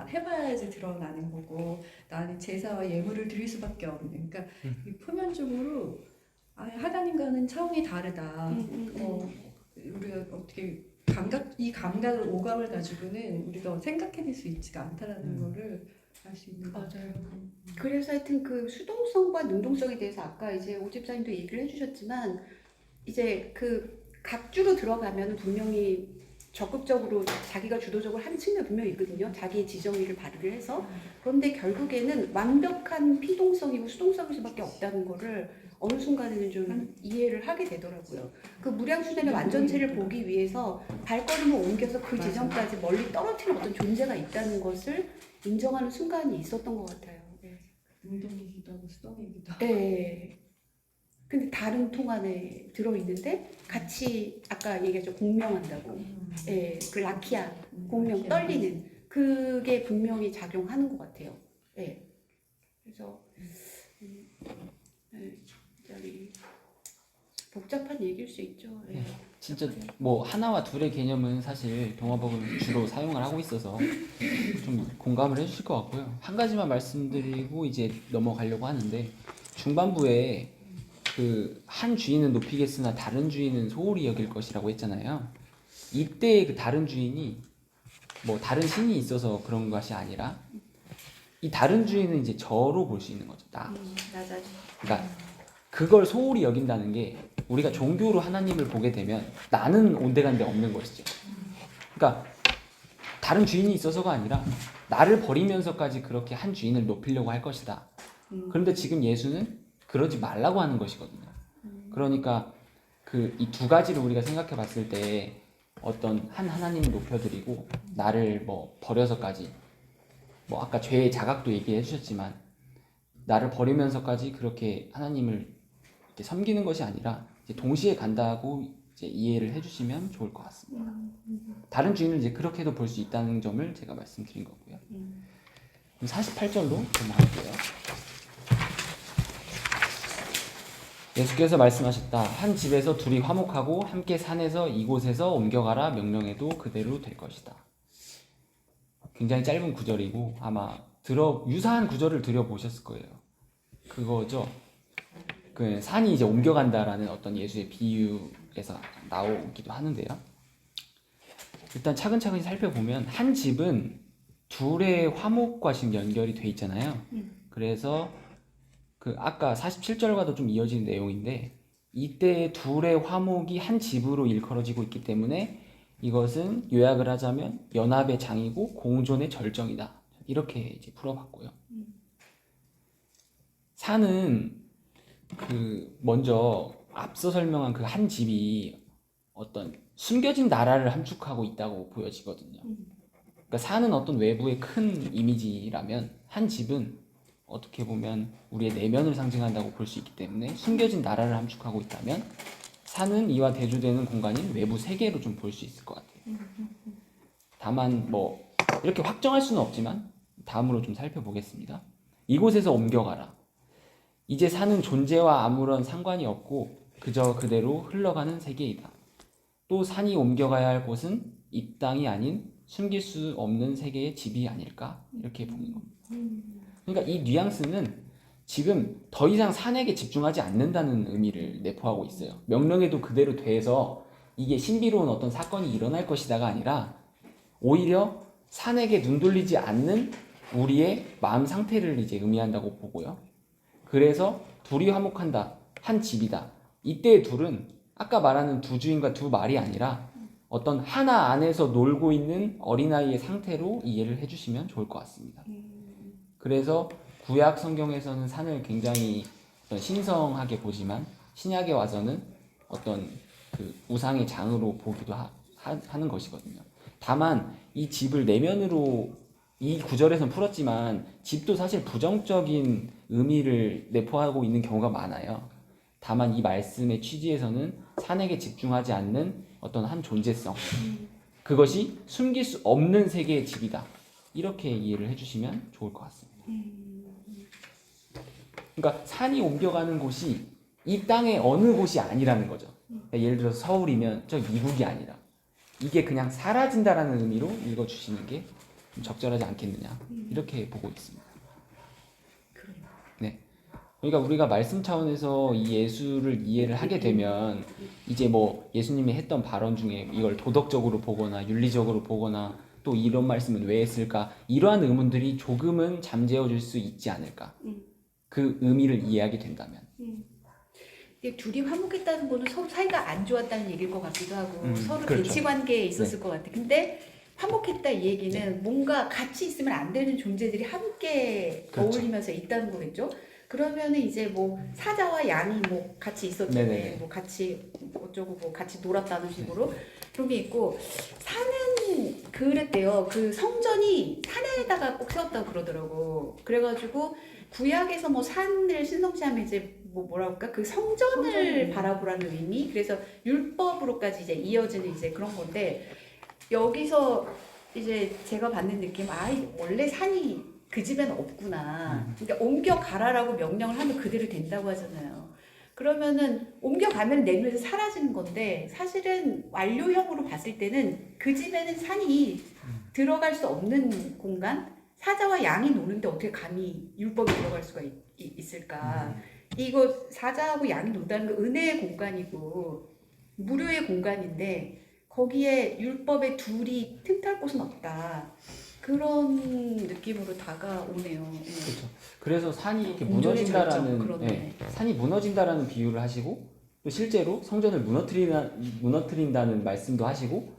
해봐야지 드러나는 거고 나는 제사와 예물을 드릴 수밖에 없는 그러니까 이 표면적으로 하나님 하나님과는 차원이 다르다. 우리가 어떻게 이 감각을 오감을 가지고는 우리가 생각해낼 수 있지가 않다라는 거를 알 수 있는 것 같아요. 그래서 하여튼 그 수동성과 능동성에 대해서 아까 이제 오 집사님도 얘기를 해주셨지만 이제 그 각주로 들어가면 분명히 적극적으로 자기가 주도적으로 하는 측면이 분명히 있거든요. 자기의 지정의를 발휘를 해서. 그런데 결국에는 완벽한 피동성이고 수동성일 수밖에 없다는 거를 어느 순간에는 좀 이해를 하게 되더라고요. 그 무량수단의 완전체를 보기 위해서 발걸음을 옮겨서 그 지점까지 멀리 떨어뜨리는 어떤 존재가 있다는 것을 인정하는 순간이 있었던 것 같아요. 네. 능동이기도 하고 수동이기도 하고. 네. 근데 다른 통 안에 들어있는데 같이 아까 얘기했죠. 공명한다고. 예, 그 라키아, 공명, 떨리는 그게 분명히 작용하는 것 같아요. 예. 그래서 굉장히 복잡한 얘기일 수 있죠. 예. 진짜 뭐 하나와 둘의 개념은 사실 동화복음을 주로 사용을 하고 있어서 좀 공감을 해주실 것 같고요. 한 가지만 말씀드리고 이제 넘어가려고 하는데 중반부에 그 한 주인은 높이겠으나 다른 주인은 소홀히 여길 것이라고 했잖아요. 이때 그 다른 주인이 뭐 다른 신이 있어서 그런 것이 아니라 이 다른 주인은 이제 저로 볼 수 있는 거죠. 나. 나 자신. 그러니까 그걸 소홀히 여긴다는 게 우리가 종교로 하나님을 보게 되면 나는 온데간데 없는 것이죠. 그러니까 다른 주인이 있어서가 아니라 나를 버리면서까지 그렇게 한 주인을 높이려고 할 것이다. 그런데 지금 예수는 그러지 말라고 하는 것이거든요. 그러니까 그 이 두 가지를 우리가 생각해 봤을 때 어떤 한 하나님을 높여드리고 나를 뭐 버려서까지 뭐 아까 죄의 자각도 얘기해 주셨지만 나를 버리면서까지 그렇게 하나님을 이렇게 섬기는 것이 아니라 이제 동시에 간다고 이제 이해를 해주시면 좋을 것 같습니다. 다른 주인을 이제 그렇게도 볼 수 있다는 점을 제가 말씀드린 거고요. 48절로 넘어갈게요. 예수께서 말씀하셨다. 한 집에서 둘이 화목하고 함께 산에서 이곳에서 옮겨가라 명령해도 그대로 될 것이다. 굉장히 짧은 구절이고 아마 유사한 구절을 들어보셨을 거예요. 그거죠. 그 산이 이제 옮겨간다라는 어떤 예수의 비유에서 나오기도 하는데요. 일단 차근차근히 살펴보면 한 집은 둘의 화목과 지금 연결이 돼 있잖아요. 그래서 그 아까 47절과도 좀 이어지는 내용인데 이때 둘의 화목이 한 집으로 일컬어지고 있기 때문에 이것은 요약을 하자면 연합의 장이고 공존의 절정이다. 이렇게 이제 풀어봤고요. 산은 그 먼저 앞서 설명한 그 한 집이 어떤 숨겨진 나라를 함축하고 있다고 보여지거든요. 그러니까 산은 어떤 외부의 큰 이미지라면 한 집은 어떻게 보면 우리의 내면을 상징한다고 볼 수 있기 때문에 숨겨진 나라를 함축하고 있다면 산은 이와 대조되는 공간인 외부 세계로 좀 볼 수 있을 것 같아요. 다만 뭐 이렇게 확정할 수는 없지만 다음으로 좀 살펴보겠습니다. 이곳에서 옮겨가라. 이제 산은 존재와 아무런 상관이 없고 그저 그대로 흘러가는 세계이다. 또 산이 옮겨가야 할 곳은 이 땅이 아닌 숨길 수 없는 세계의 집이 아닐까? 이렇게 보는 겁니다. 그러니까 이 뉘앙스는 지금 더 이상 산에게 집중하지 않는다는 의미를 내포하고 있어요. 명령에도 그대로 돼서 이게 신비로운 어떤 사건이 일어날 것이다가 아니라 오히려 산에게 눈 돌리지 않는 우리의 마음 상태를 이제 의미한다고 보고요. 그래서 둘이 화목한다. 한 집이다. 이때의 둘은 아까 말하는 두 주인과 두 말이 아니라 어떤 하나 안에서 놀고 있는 어린아이의 상태로 이해를 해주시면 좋을 것 같습니다. 그래서 구약 성경에서는 산을 굉장히 어떤 신성하게 보지만 신약에 와서는 어떤 그 우상의 장으로 보기도 하는 것이거든요. 다만 이 집을 내면으로 이 구절에서는 풀었지만 집도 사실 부정적인 의미를 내포하고 있는 경우가 많아요. 다만 이 말씀의 취지에서는 산에게 집중하지 않는 어떤 한 존재성, 그것이 숨길 수 없는 세계의 집이다. 이렇게 이해를 해주시면 좋을 것 같습니다. 그러니까 산이 옮겨가는 곳이 이 땅의 어느 곳이 아니라는 거죠. 그러니까 예를 들어서 서울이면 저 미국이 아니라 이게 그냥 사라진다라는 의미로 읽어주시는 게 좀 적절하지 않겠느냐 이렇게 보고 있습니다. 네. 그러니까 우리가 말씀 차원에서 이 예수를 이해를 하게 되면 이제 뭐 예수님이 했던 발언 중에 이걸 도덕적으로 보거나 윤리적으로 보거나 또 이런 말씀은 왜 했을까 이러한 의문들이 조금은 잠재워질 수 있지 않을까. 그 의미를 이해하게 된다면. 이게 둘이 화목했다는 거는 서로 사이가 안 좋았다는 얘기일 것 같기도 하고 서로 그렇죠. 대치 관계에 있었을 것 같아. 근데 화목했다 이 얘기는 뭔가 같이 있으면 안 되는 존재들이 함께 그렇죠. 어울리면서 있다는 거겠죠. 그러면은 이제 뭐 사자와 양이 뭐 같이 있었잖아요. 네네네. 뭐 같이 어쩌고 뭐 같이 놀았다는 식으로 그런 게 있고 산은 그랬대요. 그 성전이 산에다가 꼭 세웠다고 그러더라고. 그래가지고 구약에서 뭐 산을 신성시하면 이제 뭐라 할까 그 성전을 바라보라는 의미. 그래서 율법으로까지 이제 이어지는 이제 그런 건데 여기서 이제 제가 받는 느낌, 원래 산이 그 집에는 없구나. 그러니까 옮겨가라라고 명령을 하면 그대로 된다고 하잖아요. 그러면은 옮겨가면 내 눈에서 사라지는 건데 사실은 완료형으로 봤을 때는 그 집에는 산이 들어갈 수 없는 공간, 사자와 양이 노는데 어떻게 감히 율법이 들어갈 수가 있을까? 이거 사자하고 양이 논다는 건 은혜의 공간이고 무료의 공간인데 거기에 율법의 둘이 틈탈 곳은 없다. 그런 느낌으로 다가오네요. 그렇죠. 그래서 산이 이렇게 공존의 절정, 무너진다라는 그러네. 산이 무너진다라는 비유를 하시고 또 실제로 성전을 무너뜨린다는 말씀도 하시고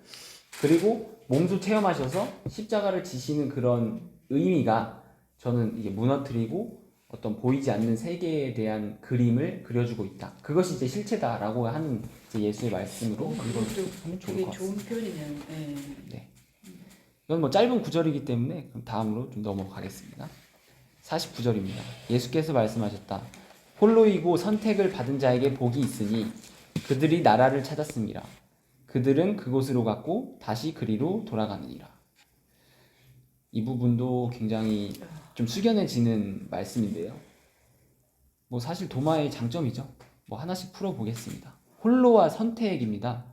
그리고 몸소 체험하셔서 십자가를 지시는 그런 의미가 저는 이게 무너뜨리고 어떤 보이지 않는 세계에 대한 그림을 그려주고 있다. 그것이 이제 실체다라고 하는 이제 예수의 말씀으로 그것도 하면 좋을 되게 것 좋은 같습니다. 표현이네요. 네. 이건 뭐 짧은 구절이기 때문에 그럼 다음으로 좀 넘어가겠습니다. 49절입니다. 예수께서 말씀하셨다. 홀로이고 선택을 받은 자에게 복이 있으니 그들이 나라를 찾았습니다. 그들은 그곳으로 갔고 다시 그리로 돌아가느니라. 이 부분도 굉장히 좀 숙연해지는 말씀인데요. 뭐 사실 도마의 장점이죠. 뭐 하나씩 풀어보겠습니다. 홀로와 선택입니다.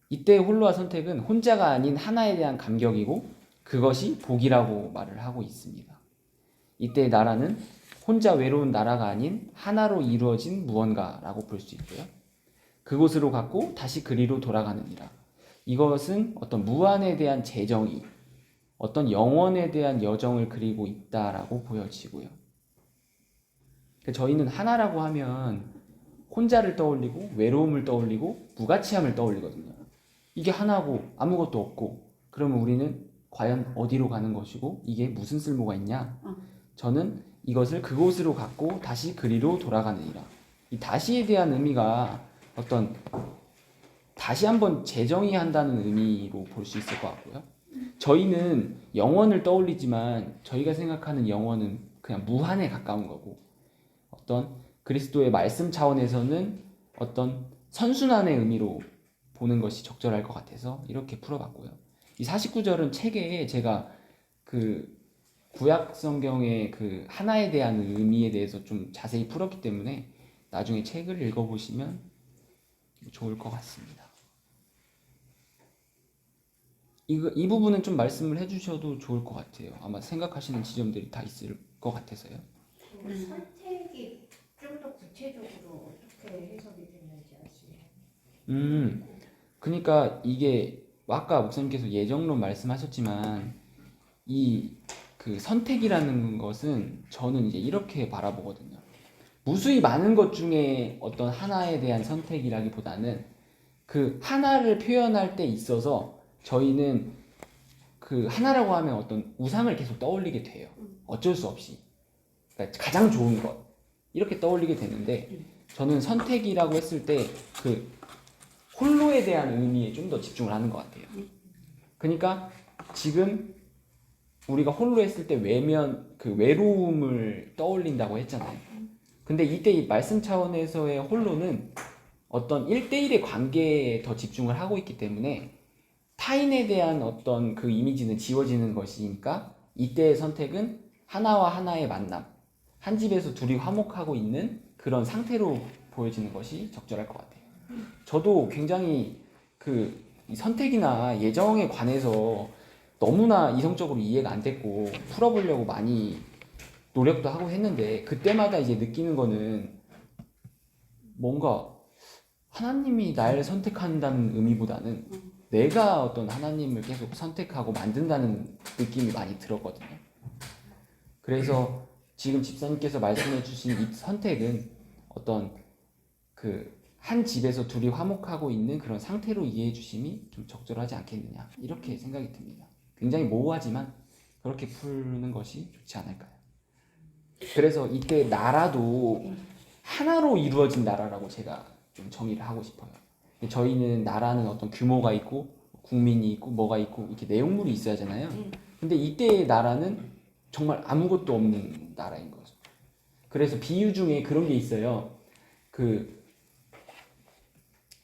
이때의 홀로와 선택은 혼자가 아닌 하나에 대한 감격이고 그것이 복이라고 말을 하고 있습니다. 이때의 나라는 혼자 외로운 나라가 아닌 하나로 이루어진 무언가라고 볼 수 있고요. 그곳으로 갔고 다시 그리로 돌아가느니라. 이것은 어떤 무한에 대한 재정의, 어떤 영원에 대한 여정을 그리고 있다라고 보여지고요. 저희는 하나라고 하면 혼자를 떠올리고 외로움을 떠올리고 무가치함을 떠올리거든요. 이게 하나고 아무것도 없고 그러면 우리는 과연 어디로 가는 것이고 이게 무슨 쓸모가 있냐? 저는 이것을 그곳으로 갔고 다시 그리로 돌아가느니라. 이 다시에 대한 의미가 어떤 다시 한번 재정의한다는 의미로 볼 수 있을 것 같고요. 저희는 영원을 떠올리지만 저희가 생각하는 영원은 그냥 무한에 가까운 거고 어떤 그리스도의 말씀 차원에서는 어떤 선순환의 의미로 보는 것이 적절할 것 같아서 이렇게 풀어봤고요. 이 49절은 책에 제가 그 구약 성경의 그 하나에 대한 의미에 대해서 좀 자세히 풀었기 때문에 나중에 책을 읽어보시면 좋을 것 같습니다. 이 부분은 좀 말씀을 해주셔도 좋을 것 같아요. 아마 생각하시는 지점들이 다 있을 것 같아서요. 선택이 좀 더 구체적으로 어떻게 해석이 됐는지 알 수 있나요? 그러니까 이게 아까 목사님께서 예정론 말씀하셨지만 이 그 선택이라는 것은 저는 이제 이렇게 바라보거든요. 무수히 많은 것 중에 어떤 하나에 대한 선택이라기보다는 그 하나를 표현할 때 있어서 저희는 그 하나라고 하면 어떤 우상을 계속 떠올리게 돼요. 어쩔 수 없이. 그러니까 가장 좋은 것 이렇게 떠올리게 되는데 저는 선택이라고 했을 때 그 홀로에 대한 의미에 좀 더 집중을 하는 것 같아요. 그러니까 지금 우리가 홀로 했을 때 외로움을 떠올린다고 했잖아요. 근데 이때 이 말씀 차원에서의 홀로는 어떤 1대1의 관계에 더 집중을 하고 있기 때문에 타인에 대한 어떤 그 이미지는 지워지는 것이니까 이때의 선택은 하나와 하나의 만남, 한 집에서 둘이 화목하고 있는 그런 상태로 보여지는 것이 적절할 것 같아요. 저도 굉장히 이 선택이나 예정에 관해서 너무나 이성적으로 이해가 안 됐고 풀어보려고 많이 노력도 하고 했는데 그때마다 이제 느끼는 거는 뭔가 하나님이 날 선택한다는 의미보다는 내가 어떤 하나님을 계속 선택하고 만든다는 느낌이 많이 들었거든요. 그래서 지금 집사님께서 말씀해 주신 이 선택은 어떤 그 한 집에서 둘이 화목하고 있는 그런 상태로 이해해 주심이 좀 적절하지 않겠느냐 이렇게 생각이 듭니다. 굉장히 모호하지만 그렇게 푸는 것이 좋지 않을까요? 그래서 이때 나라도 하나로 이루어진 나라라고 제가 좀 정의를 하고 싶어요. 저희는 나라는 어떤 규모가 있고 국민이 있고 뭐가 있고 이렇게 내용물이 있어야 하잖아요. 근데 이때의 나라는 정말 아무것도 없는 나라인 거죠. 그래서 비유 중에 그런 게 있어요. 그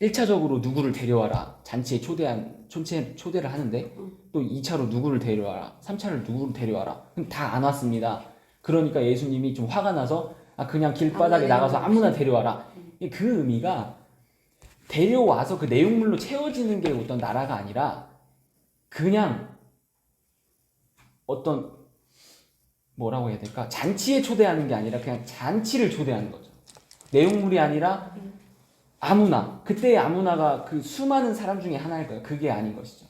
1차적으로 누구를 데려와라. 잔치에 초대를 하는데 또 2차로 누구를 데려와라. 3차를 누구를 데려와라. 그럼 다 안 왔습니다. 그러니까 예수님이 좀 화가 나서 그냥 길바닥에 나가서 아무나 데려와라. 그 의미가 데려와서 그 내용물로 채워지는 게 어떤 나라가 아니라 그냥 어떤 뭐라고 해야 될까? 잔치에 초대하는 게 아니라 그냥 잔치를 초대하는 거죠. 내용물이 아니라 아무나, 그때의 아무나가 그 수많은 사람 중에 하나일 거예요. 그게 아닌 것이죠.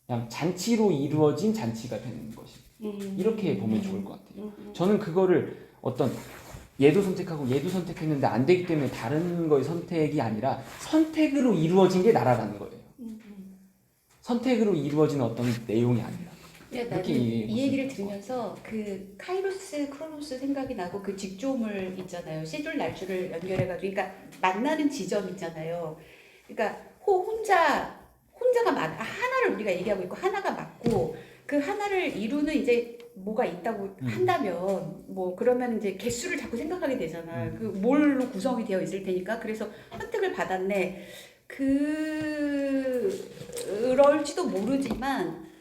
그냥 잔치로 이루어진 잔치가 되는 것이. 이렇게 보면 좋을 것 같아요. 저는 그거를 어떤 얘도 선택하고 얘도 선택했는데 안 되기 때문에 다른 거의 선택이 아니라 선택으로 이루어진 게 나라라는 거예요. 선택으로 이루어진 어떤 내용이 아니라. 나는 이 얘기를 들으면서 그 카이로스 크로노스 생각이 나고 그 직조물 있잖아요. 시줄 날줄을 연결해가지고 그러니까 만나는 지점 있잖아요. 그러니까 혼자가 하나를 우리가 얘기하고 있고 하나가 맞고 그 하나를 이루는 이제 뭐가 있다고 한다면 뭐 그러면 이제 개수를 자꾸 생각하게 되잖아. 그 뭘로 구성이 되어 있을 테니까 그래서 선택을 받았네. 그럴지도 모르지만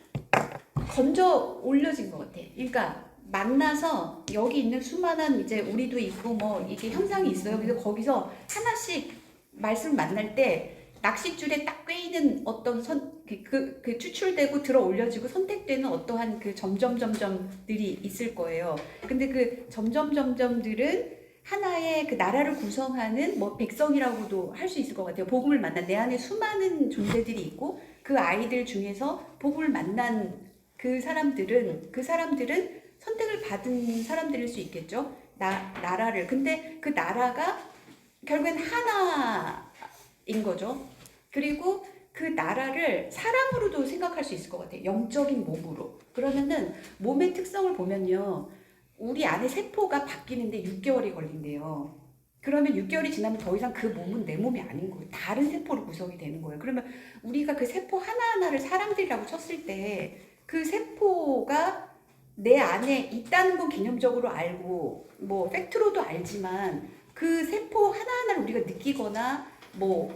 건져 올려진 것 같아. 그러니까 만나서 여기 있는 수많은 이제 우리도 있고 뭐 이게 현상이 있어요. 그래서 거기서 하나씩 말씀 만날 때 낚싯줄에 딱 꿰이는 어떤 그 추출되고 들어 올려지고 선택되는 어떠한 그 점점점점들이 있을 거예요. 근데 그 점점점점들은 하나의 그 나라를 구성하는 뭐 백성이라고도 할 수 있을 것 같아요. 복음을 만난 내 안에 수많은 존재들이 있고 그 아이들 중에서 복음을 만난 그 사람들은 선택을 받은 사람들일 수 있겠죠. 나라를. 근데 그 나라가 결국엔 하나인 거죠. 그리고 그 나라를 사람으로도 생각할 수 있을 것 같아요. 영적인 몸으로. 그러면은 몸의 특성을 보면요. 우리 안에 세포가 바뀌는데 6개월이 걸린대요. 그러면 6개월이 지나면 더 이상 그 몸은 내 몸이 아닌 거예요. 다른 세포로 구성이 되는 거예요. 그러면 우리가 그 세포 하나하나를 사람들이라고 쳤을 때 그 세포가 내 안에 있다는 건 개념적으로 알고 뭐 팩트로도 알지만 그 세포 하나하나를 우리가 느끼거나 뭐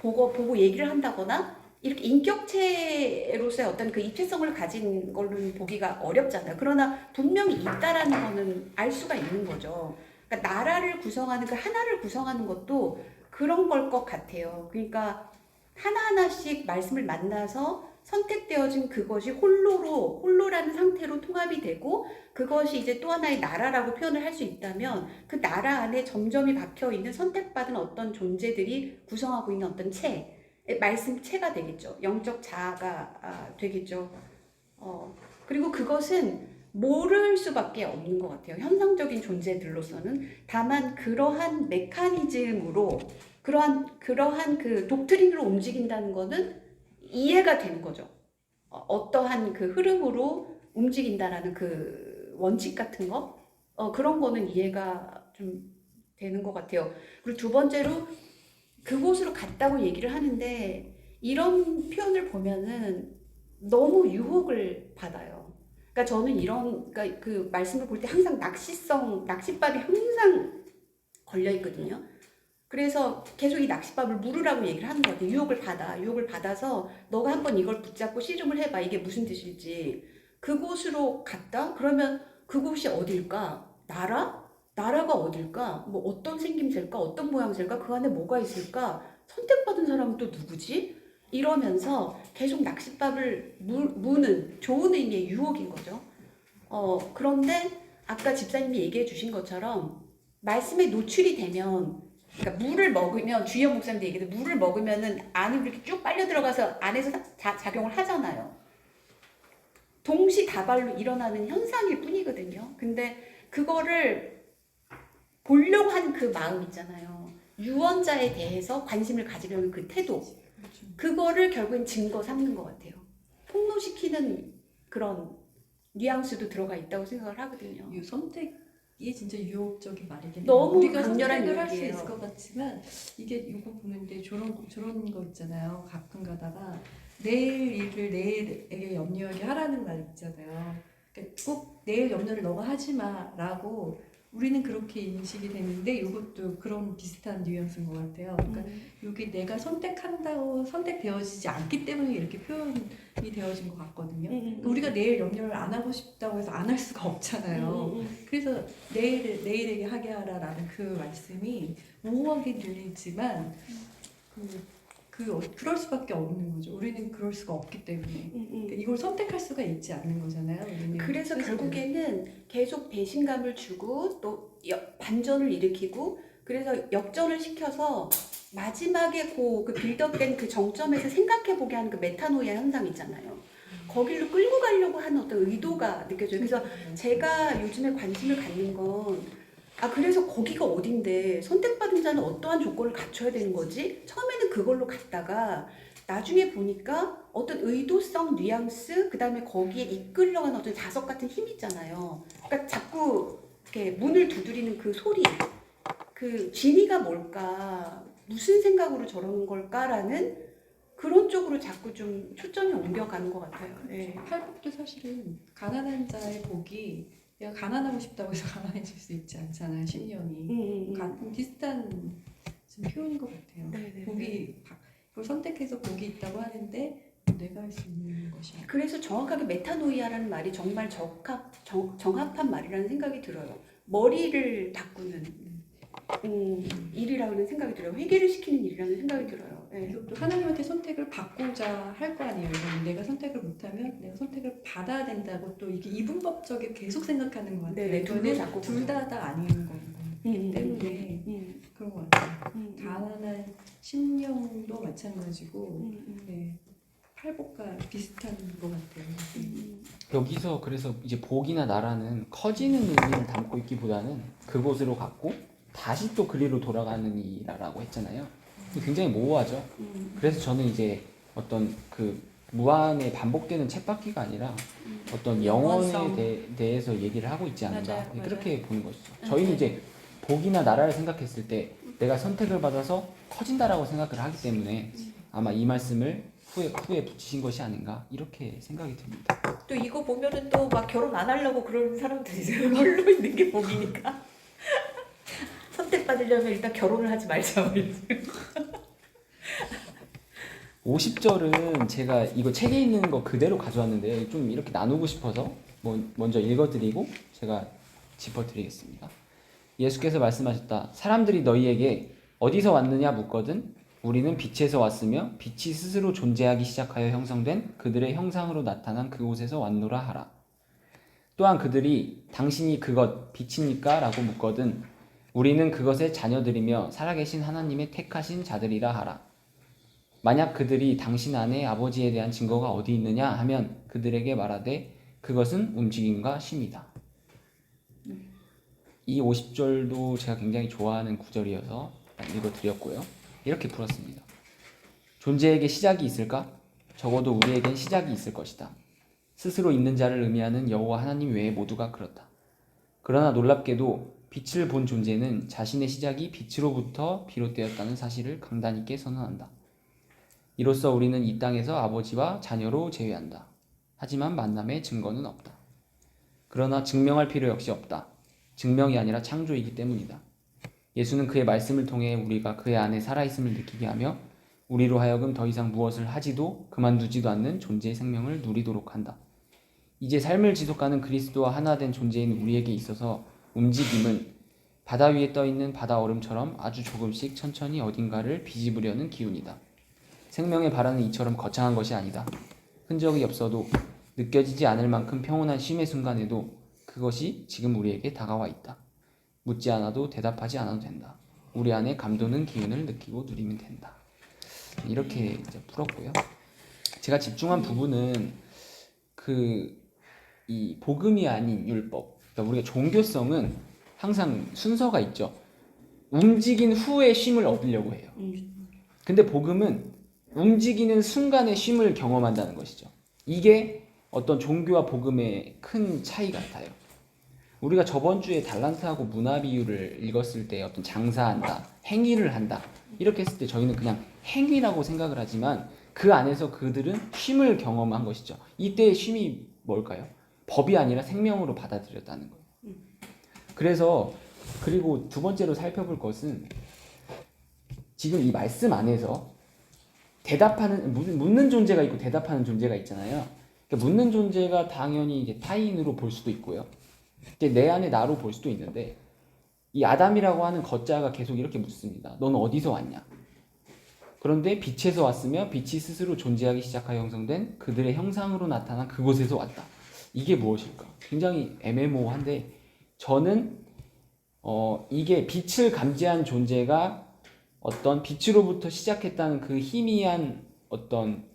보고 얘기를 한다거나 이렇게 인격체로서의 어떤 그 입체성을 가진 걸로는 보기가 어렵잖아요. 그러나 분명히 있다라는 거는 알 수가 있는 거죠. 그러니까 나라를 구성하는 그 하나를 구성하는 것도 그런 걸 것 같아요. 그러니까 하나하나씩 말씀을 만나서 선택되어진 그것이 홀로라는 상태로 통합이 되고 그것이 이제 또 하나의 나라라고 표현을 할 수 있다면 그 나라 안에 점점이 박혀있는 선택받은 어떤 존재들이 구성하고 있는 어떤 말씀체가 되겠죠. 영적 자아가 되겠죠. 그리고 그것은 모를 수밖에 없는 것 같아요. 현상적인 존재들로서는. 다만 그러한 메커니즘으로 그러한 그 독트린으로 움직인다는 거는 이해가 되는 거죠. 어떠한 그 흐름으로 움직인다라는 그 원칙 같은 거 그런 거는 이해가 좀 되는 것 같아요. 그리고 두 번째로 그곳으로 갔다고 얘기를 하는데 이런 표현을 보면은 너무 유혹을 받아요. 그러니까 저는 그러니까 그 말씀을 볼 때 항상 낚싯밥이 항상 걸려 있거든요. 그래서 계속 이 낚싯밥을 물으라고 얘기를 하는 것 같아요. 유혹을 받아서 너가 한번 이걸 붙잡고 씨름을 해봐. 이게 무슨 뜻일지. 그곳으로 갔다? 그러면 그곳이 어딜까? 나라가 어딜까? 뭐 어떤 생김새일까? 어떤 모양새일까? 그 안에 뭐가 있을까? 선택받은 사람은 또 누구지? 이러면서 계속 낚싯밥을 무는 좋은 의미의 유혹인 거죠. 그런데 아까 집사님이 얘기해 주신 것처럼 말씀에 노출이 되면 그러니까 물을 먹으면 주희영 목사님도 얘기해도 물을 먹으면은 안으로 이렇게 쭉 빨려 들어가서 안에서 작용을 하잖아요. 동시다발로 일어나는 현상일 뿐이거든요. 근데 그거를 보려고 하는 그 마음 있잖아요. 유언자에 대해서 관심을 가지려는 그 태도. 그거를 결국엔 증거 삼는 것 같아요. 폭로시키는 그런 뉘앙스도 들어가 있다고 생각을 하거든요. 선택이 진짜 유혹적인 말이긴 해요. 너무 우리가 강렬한 선택을 할 수 이야기예요. 있을 것 같지만 이게 이거 보는데 저런 거 있잖아요. 가끔 가다가 내일 일을 내일에게 염려하게 하라는 말 있잖아요. 그러니까 꼭 내일 염려를 너가 하지 마라고 우리는 그렇게 인식이 되는데 이것도 그런 비슷한 뉘앙스인 것 같아요. 그러니까 여기 내가 선택한다고 선택되어지지 않기 때문에 이렇게 표현이 되어진 것 같거든요. 그러니까 우리가 내일 염려를 안 하고 싶다고 해서 안 할 수가 없잖아요. 그래서 내일에게 하게 하라라는 그 말씀이 모호하게 들리지만 그럴 수밖에 없는 거죠. 우리는 그럴 수가 없기 때문에 그러니까 이걸 선택할 수가 있지 않는 거잖아요. 우리는 그래서 스스로. 결국에는 계속 배신감을 주고 또 반전을 일으키고 그래서 역전을 시켜서 마지막에 그 빌드업된 그 정점에서 생각해보게 하는 그 메타노이아 현상 있잖아요. 거기로 끌고 가려고 하는 어떤 의도가 느껴져요. 그래서 제가 요즘에 관심을 갖는 건 그래서 거기가 어딘데 선택받은 자는 어떠한 조건을 갖춰야 되는 거지? 처음에는 그걸로 갔다가 나중에 보니까 어떤 의도성, 뉘앙스, 그 다음에 거기에 이끌려가는 어떤 자석 같은 힘 있잖아요. 그러니까 자꾸 이렇게 문을 두드리는 그 소리, 그 진위가 뭘까, 무슨 생각으로 저러는 걸까라는 그런 쪽으로 자꾸 좀 초점이 옮겨가는 것 같아요. 네. 팔복도 사실은 가난한 자의 복이 내가 가난하고 싶다고 해서 가난해질 수 있지 않잖아요. 심령이 비슷한 좀 표현인 것 같아요. 네네. 그걸 선택해서 복이 있다고 하는데 내가 할 수 있는 것이 아니고. 그래서 정확하게 메타노이아라는 말이 정말 정합한 말이라는 생각이 들어요. 머리를 바꾸는 일이라는 생각이 들어요. 회개를 시키는 일이라는 생각이 들어요. 네. 이것도 하나님한테 선택을 받고자 할 거 아니에요. 이건 내가 선택을 못하면 내가 선택을 받아야 된다고 또 이게 이분법적에 계속 생각하는 것 같아요. 네네, 둘도 자꾸 둘 다 아닌 거기 때문에 그런 것 같아요. 가난한 심령도 마찬가지고 네, 팔복과 비슷한 것 같아요. 여기서 그래서 이제 복이나 나라는 커지는 의미를 담고 있기보다는 그곳으로 갔고 다시 또 그리로 돌아가는 이라고 했잖아요. 굉장히 모호하죠. 그래서 저는 이제 어떤 그 무한에 반복되는 쳇바퀴가 아니라 어떤 영혼에 대해서 얘기를 하고 있지 않는가. 맞아요. 그렇게 보는 것이죠. 저희는 이제 복이나 나라를 생각했을 때 내가 선택을 받아서 커진다라고 생각을 하기 때문에 아마 이 말씀을 후에 붙이신 것이 아닌가 이렇게 생각이 듭니다. 또 이거 보면은 또 막 결혼 안 하려고 그러는 사람들이 있어요. 홀로 있는 게 복이니까. 선택받으려면 일단 결혼을 하지 말자. 50절은 제가 이거 책에 있는 거 그대로 가져왔는데 좀 이렇게 나누고 싶어서 먼저 읽어드리고 제가 짚어드리겠습니다. 예수께서 말씀하셨다. 사람들이 너희에게 어디서 왔느냐 묻거든 우리는 빛에서 왔으며 빛이 스스로 존재하기 시작하여 형성된 그들의 형상으로 나타난 그곳에서 왔노라 하라. 또한 그들이 당신이 그것 빛입니까? 라고 묻거든 우리는 그것의 자녀들이며 살아계신 하나님의 택하신 자들이라 하라. 만약 그들이 당신 안에 아버지에 대한 증거가 어디 있느냐 하면 그들에게 말하되 그것은 움직임과 쉼이다. 이 50절도 제가 굉장히 좋아하는 구절이어서 읽어드렸고요. 이렇게 풀었습니다. 존재에게 시작이 있을까? 적어도 우리에겐 시작이 있을 것이다. 스스로 있는 자를 의미하는 여호와 하나님 외에 모두가 그렇다. 그러나 놀랍게도 빛을 본 존재는 자신의 시작이 빛으로부터 비롯되었다는 사실을 강단 있게 선언한다. 이로써 우리는 이 땅에서 아버지와 자녀로 제외한다. 하지만 만남의 증거는 없다. 그러나 증명할 필요 역시 없다. 증명이 아니라 창조이기 때문이다. 예수는 그의 말씀을 통해 우리가 그의 안에 살아있음을 느끼게 하며 우리로 하여금 더 이상 무엇을 하지도 그만두지도 않는 존재의 생명을 누리도록 한다. 이제 삶을 지속하는 그리스도와 하나 된 존재인 우리에게 있어서 움직임은 바다 위에 떠있는 바다 얼음처럼 아주 조금씩 천천히 어딘가를 비집으려는 기운이다. 생명의 발화는 이처럼 거창한 것이 아니다. 흔적이 없어도 느껴지지 않을 만큼 평온한 쉼의 순간에도 그것이 지금 우리에게 다가와 있다. 묻지 않아도 대답하지 않아도 된다. 우리 안에 감도는 기운을 느끼고 누리면 된다. 이렇게 이제 풀었고요. 제가 집중한 부분은 이 복음이 아닌 율법. 그러니까 우리가 종교성은 항상 순서가 있죠. 움직인 후에 쉼을 얻으려고 해요. 근데 복음은 움직이는 순간에 쉼을 경험한다는 것이죠. 이게 어떤 종교와 복음의 큰 차이 같아요. 우리가 저번 주에 달란트하고 문화 비유를 읽었을 때 어떤 장사한다, 행위를 한다 이렇게 했을 때 저희는 그냥 행위라고 생각을 하지만 그 안에서 그들은 쉼을 경험한 것이죠. 이때의 쉼이 뭘까요? 법이 아니라 생명으로 받아들였다는 거예요. 그래서 그리고 두 번째로 살펴볼 것은 지금 이 말씀 안에서 대답하는 묻는 존재가 있고 대답하는 존재가 있잖아요. 그러니까 묻는 존재가 당연히 이제 타인으로 볼 수도 있고요. 내 안에 나로 볼 수도 있는데 이 아담이라고 하는 거자가 계속 이렇게 묻습니다. 넌 어디서 왔냐? 그런데 빛에서 왔으며 빛이 스스로 존재하기 시작하여 형성된 그들의 형상으로 나타난 그곳에서 왔다. 이게 무엇일까? 굉장히 애매모호한데 저는 이게 빛을 감지한 존재가 어떤 빛으로부터 시작했다는 그 희미한 어떤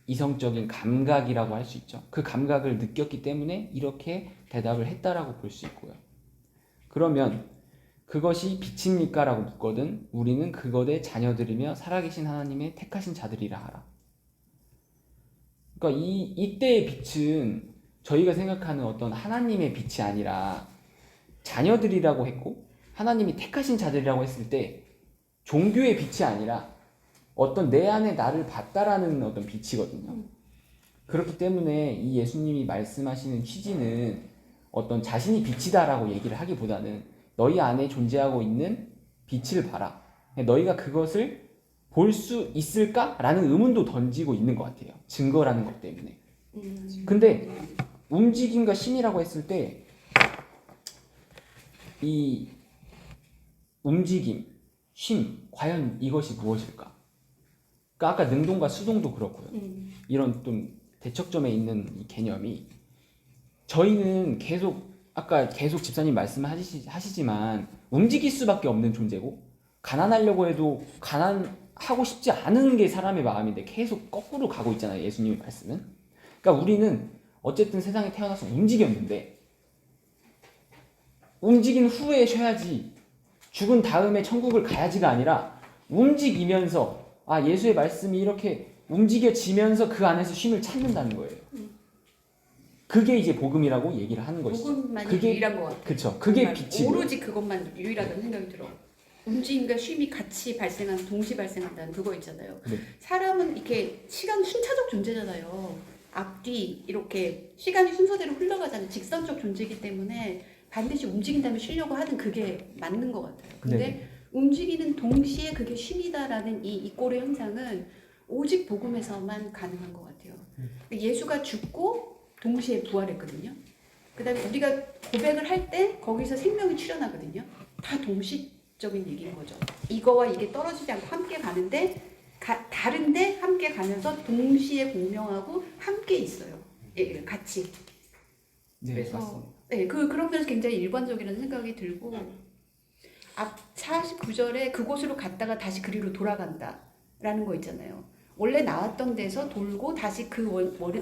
이성적인 감각이라고 할 수 있죠. 그 감각을 느꼈기 때문에 이렇게 대답을 했다라고 볼 수 있고요. 그러면 그것이 빛입니까? 라고 묻거든 우리는 그것의 자녀들이며 살아계신 하나님의 택하신 자들이라 하라. 그러니까 이때의 빛은 저희가 생각하는 어떤 하나님의 빛이 아니라 자녀들이라고 했고 하나님이 택하신 자들이라고 했을 때 종교의 빛이 아니라 어떤 내 안에 나를 봤다라는 어떤 빛이거든요. 그렇기 때문에 이 예수님이 말씀하시는 취지는 어떤 자신이 빛이다라고 얘기를 하기보다는 너희 안에 존재하고 있는 빛을 봐라. 너희가 그것을 볼 수 있을까라는 의문도 던지고 있는 것 같아요. 증거라는 것 때문에. 근데 움직임과 쉼이라고 했을 때 이 움직임, 쉼, 과연 이것이 무엇일까? 그러니까 아까 능동과 수동도 그렇고요. 이런 좀 대척점에 있는 이 개념이 저희는 아까 계속 집사님 말씀하시지만 움직일 수밖에 없는 존재고 가난하려고 해도 가난하고 싶지 않은 게 사람의 마음인데 계속 거꾸로 가고 있잖아요. 예수님의 말씀은. 그러니까 우리는 어쨌든 세상에 태어나서 움직였는데 움직인 후에 쉬어야지 죽은 다음에 천국을 가야지가 아니라 움직이면서 예수의 말씀이 이렇게 움직여지면서 그 안에서 쉼을 찾는다는 거예요. 그게 이제 복음이라고 얘기를 하는 것이죠. 복음만이 그게 유일한 것 같아요. 그쵸. 그게 정말 빛이고 오로지 그것만 유일하다는 생각이 들어. 움직임과 쉼이 같이 동시 발생한다는 그거 있잖아요. 네. 사람은 이렇게 시간 순차적 존재잖아요. 앞뒤 이렇게 시간이 순서대로 흘러가잖아요. 직선적 존재이기 때문에 반드시 움직인 다음에 쉬려고 하는 그게 맞는 것 같아요. 근데 네. 움직이는 동시에 그게 쉼이다라는 이 꼴의 현상은 오직 복음에서만 가능한 것 같아요. 예수가 죽고 동시에 부활했거든요. 그 다음에 우리가 고백을 할 때 거기서 생명이 출현하거든요. 다 동시적인 얘기인 거죠. 이거와 이게 떨어지지 않고 함께 가는데 다른데 함께 가면서 동시에 공명하고 함께 있어요. 같이. 네, 그래서 맞습니다. 그런 면에서 굉장히 일관적이라는 생각이 들고 앞 49절에 그곳으로 갔다가 다시 그리로 돌아간다라는 거 있잖아요. 원래 나왔던 데서 돌고 다시 그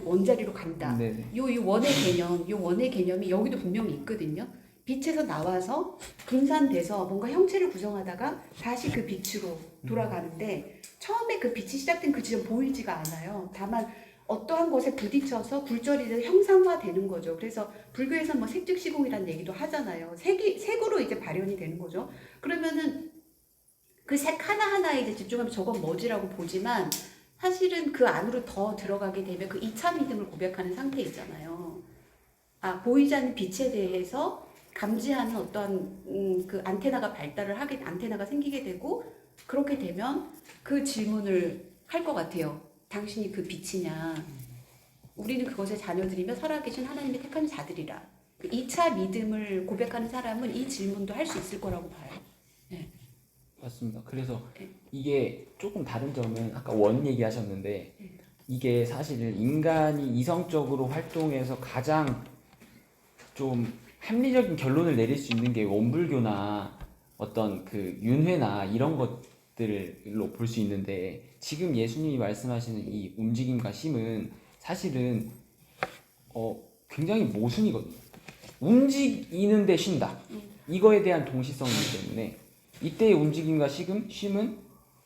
원자리로 간다. 네네. 요 원의 개념이 여기도 분명히 있거든요. 빛에서 나와서 분산돼서 뭔가 형체를 구성하다가 다시 그 빛으로 돌아가는데 처음에 그 빛이 시작된 그 지점 보이지가 않아요. 다만 어떠한 것에 부딪혀서 굴절이 형상화되는 거죠. 그래서 불교에서 뭐 색즉시공이라는 얘기도 하잖아요. 색으로 이제 발현이 되는 거죠. 그러면은 그 색 하나하나에 이제 집중하면 저건 뭐지라고 보지만 사실은 그 안으로 더 들어가게 되면 그 2차 믿음을 고백하는 상태 있잖아요. 보이지 않는 빛에 대해서 감지하는 어떠한 그 안테나가 안테나가 생기게 되고 그렇게 되면 그 질문을 할 것 같아요. 당신이 그 빛이냐? 우리는 그것의 자녀들이며 살아계신 하나님의 택한 자들이라. 그 2차 믿음을 고백하는 사람은 이 질문도 할 수 있을 거라고 봐요. 네. 맞습니다. 그래서 네. 이게 조금 다른 점은 아까 원 얘기하셨는데 이게 사실 인간이 이성적으로 활동해서 가장 좀 합리적인 결론을 내릴 수 있는 게 원불교나 어떤 그 윤회나 이런 것들로 볼 수 있는데, 지금 예수님이 말씀하시는 이 움직임과 쉼은 사실은 굉장히 모순이거든요. 움직이는데 쉰다. 이거에 대한 동시성이기 때문에 이때의 움직임과 쉼은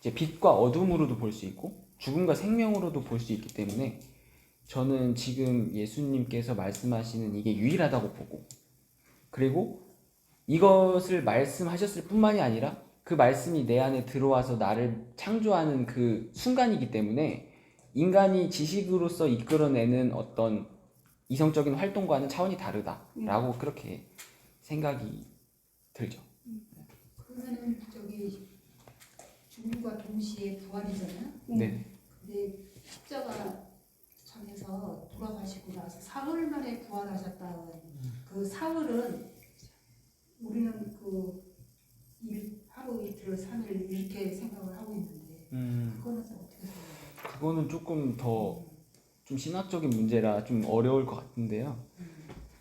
이제 빛과 어둠으로도 볼 수 있고 죽음과 생명으로도 볼 수 있기 때문에 저는 지금 예수님께서 말씀하시는 이게 유일하다고 보고, 그리고 이것을 말씀하셨을 뿐만이 아니라 그 말씀이 내 안에 들어와서 나를 창조하는 그 순간이기 때문에 인간이 지식으로서 이끌어내는 어떤 이성적인 활동과는 차원이 다르다라고 그렇게 생각이 들죠. 그러면은 저기 죽음과 동시에 부활이잖아요. 네. 근데 십자가 전에서 돌아가시고 나서 사흘 만에 부활하셨다. 그 사흘은 우리는 하루 이틀 3일 이렇게 생각을 하고 있는데 그거는 어떻게 생각해요? 그거는 조금 더 좀 신학적인 문제라 좀 어려울 것 같은데요.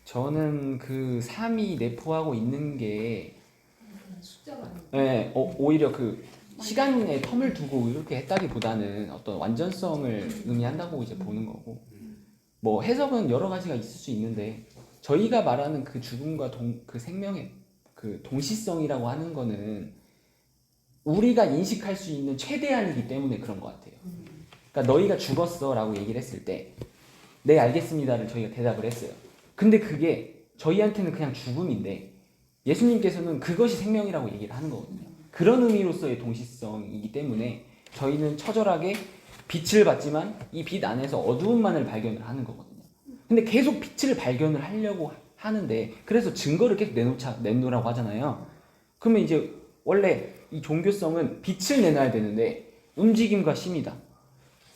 저는 그 삶이 내포하고 있는 게 그냥 숫자가 아니고 네, 오히려 그 시간의 텀을 두고 이렇게 했다기보다는 어떤 완전성을 의미한다고 이제 보는 거고, 뭐 해석은 여러 가지가 있을 수 있는데 저희가 말하는 그 죽음과 그 생명의 그 동시성이라고 하는 거는 우리가 인식할 수 있는 최대한이기 때문에 그런 것 같아요. 그러니까 너희가 죽었어 라고 얘기를 했을 때 네 알겠습니다를 저희가 대답을 했어요. 근데 그게 저희한테는 그냥 죽음인데 예수님께서는 그것이 생명이라고 얘기를 하는 거거든요. 그런 의미로서의 동시성이기 때문에 저희는 처절하게 빛을 받지만 이 빛 안에서 어두움만을 발견을 하는 거거든요. 근데 계속 빛을 발견을 하려고 하는데, 그래서 증거를 계속 내놓으라고 하잖아요. 그러면 이제 원래 이 종교성은 빛을 내놔야 되는데 움직임과 쉼이다.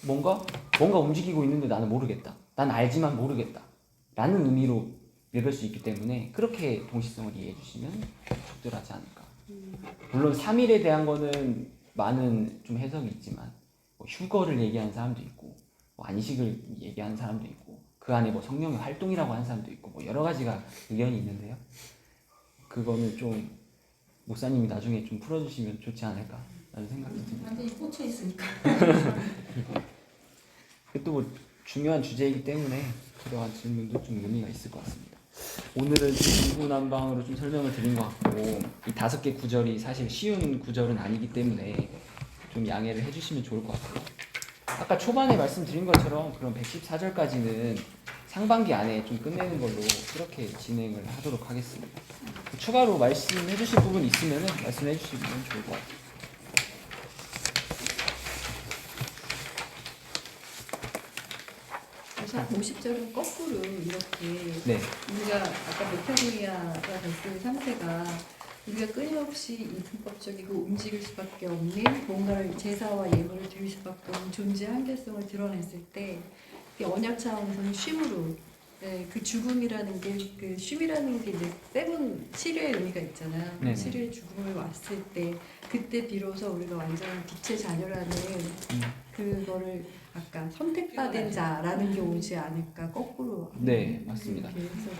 뭔가 움직이고 있는데 나는 모르겠다. 난 알지만 모르겠다. 라는 의미로 읽을 수 있기 때문에 그렇게 동시성을 이해해 주시면 적절하지 않을까. 물론 3일에 대한 거는 많은 좀 해석이 있지만 뭐 휴거를 얘기하는 사람도 있고 뭐 안식을 얘기하는 사람도 있고 그 안에 뭐 성령의 활동이라고 하는 사람도 있고 뭐 여러 가지가 의견이 있는데요. 그거는 좀 목사님이 나중에 좀 풀어주시면 좋지 않을까라는 생각이 듭니다. 완전히 꽂혀 있으니까. 또 뭐 중요한 주제이기 때문에 그러한 질문도 좀 의미가 있을 것 같습니다. 오늘은 중구난방으로 좀 설명을 드린 것 같고, 이 5개 구절이 사실 쉬운 구절은 아니기 때문에 좀 양해를 해주시면 좋을 것 같고요. 아까 초반에 말씀드린 것처럼 그럼 114절까지는 상반기 안에 좀 끝내는 걸로 그렇게 진행을 하도록 하겠습니다. 추가로 말씀해 주실 부분 있으면 말씀해 주시면 좋을 것 같아요. 자, 50절은 거꾸로 이렇게 네. 우리가 아까 메타노이아가 됐을 상태가 우리가 끊임없이 이 불법적이고 움직일 수밖에 없는 뭔가를 제사와 예물을 드릴 수밖에 없는 존재의 한계성을 드러냈을 때 언약 차원에서는 쉼으로 그 죽음이라는 게 그 쉼이라는 게 이제 7의 의미가 있잖아요. 네네. 7의 죽음을 왔을 때 그때 비로소 우리가 완전 빛의 자녀라는 그거를 아까 선택받은 자라는 게 오지 않을까 거꾸로. 네, 맞습니다. 그렇게 해서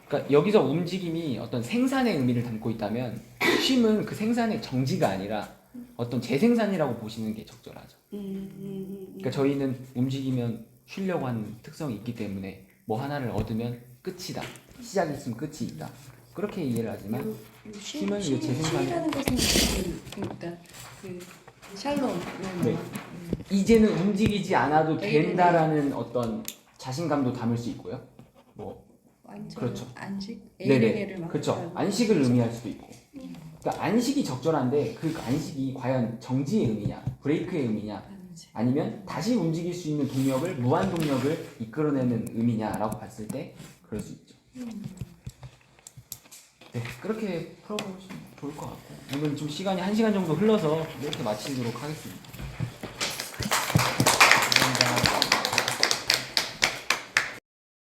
그러니까 여기서 움직임이 어떤 생산의 의미를 담고 있다면 쉼은 그 생산의 정지가 아니라 어떤 재생산이라고 보시는 게 적절하죠. 그러니까 저희는 움직이면 쉬려고 하는 특성이 있기 때문에 뭐 하나를 얻으면 끝이다. 시작이 있으면 끝이 있다. 그렇게 이해를 하지만 쉼은 이제 재생산. 쉼이라는 것은 그러니까 그 샬롬. 네. 이제는 움직이지 않아도 네네네. 된다라는 어떤 자신감도 담을 수 있고요. 뭐 완전 그렇죠. 안식. 네네. 그렇죠. 말하는 안식을 의미할 수도 있고. 그러니까 안식이 적절한데 그 안식이 과연 정지의 의미냐, 브레이크의 의미냐, 안식. 아니면 다시 움직일 수 있는 동력을, 무한 동력을 이끌어내는 의미냐라고 봤을 때 그럴 수 있죠. 네, 그렇게 풀어보시면 좋을 것 같고, 오늘 좀 시간이 1시간 정도 흘러서 이렇게 마치도록 하겠습니다.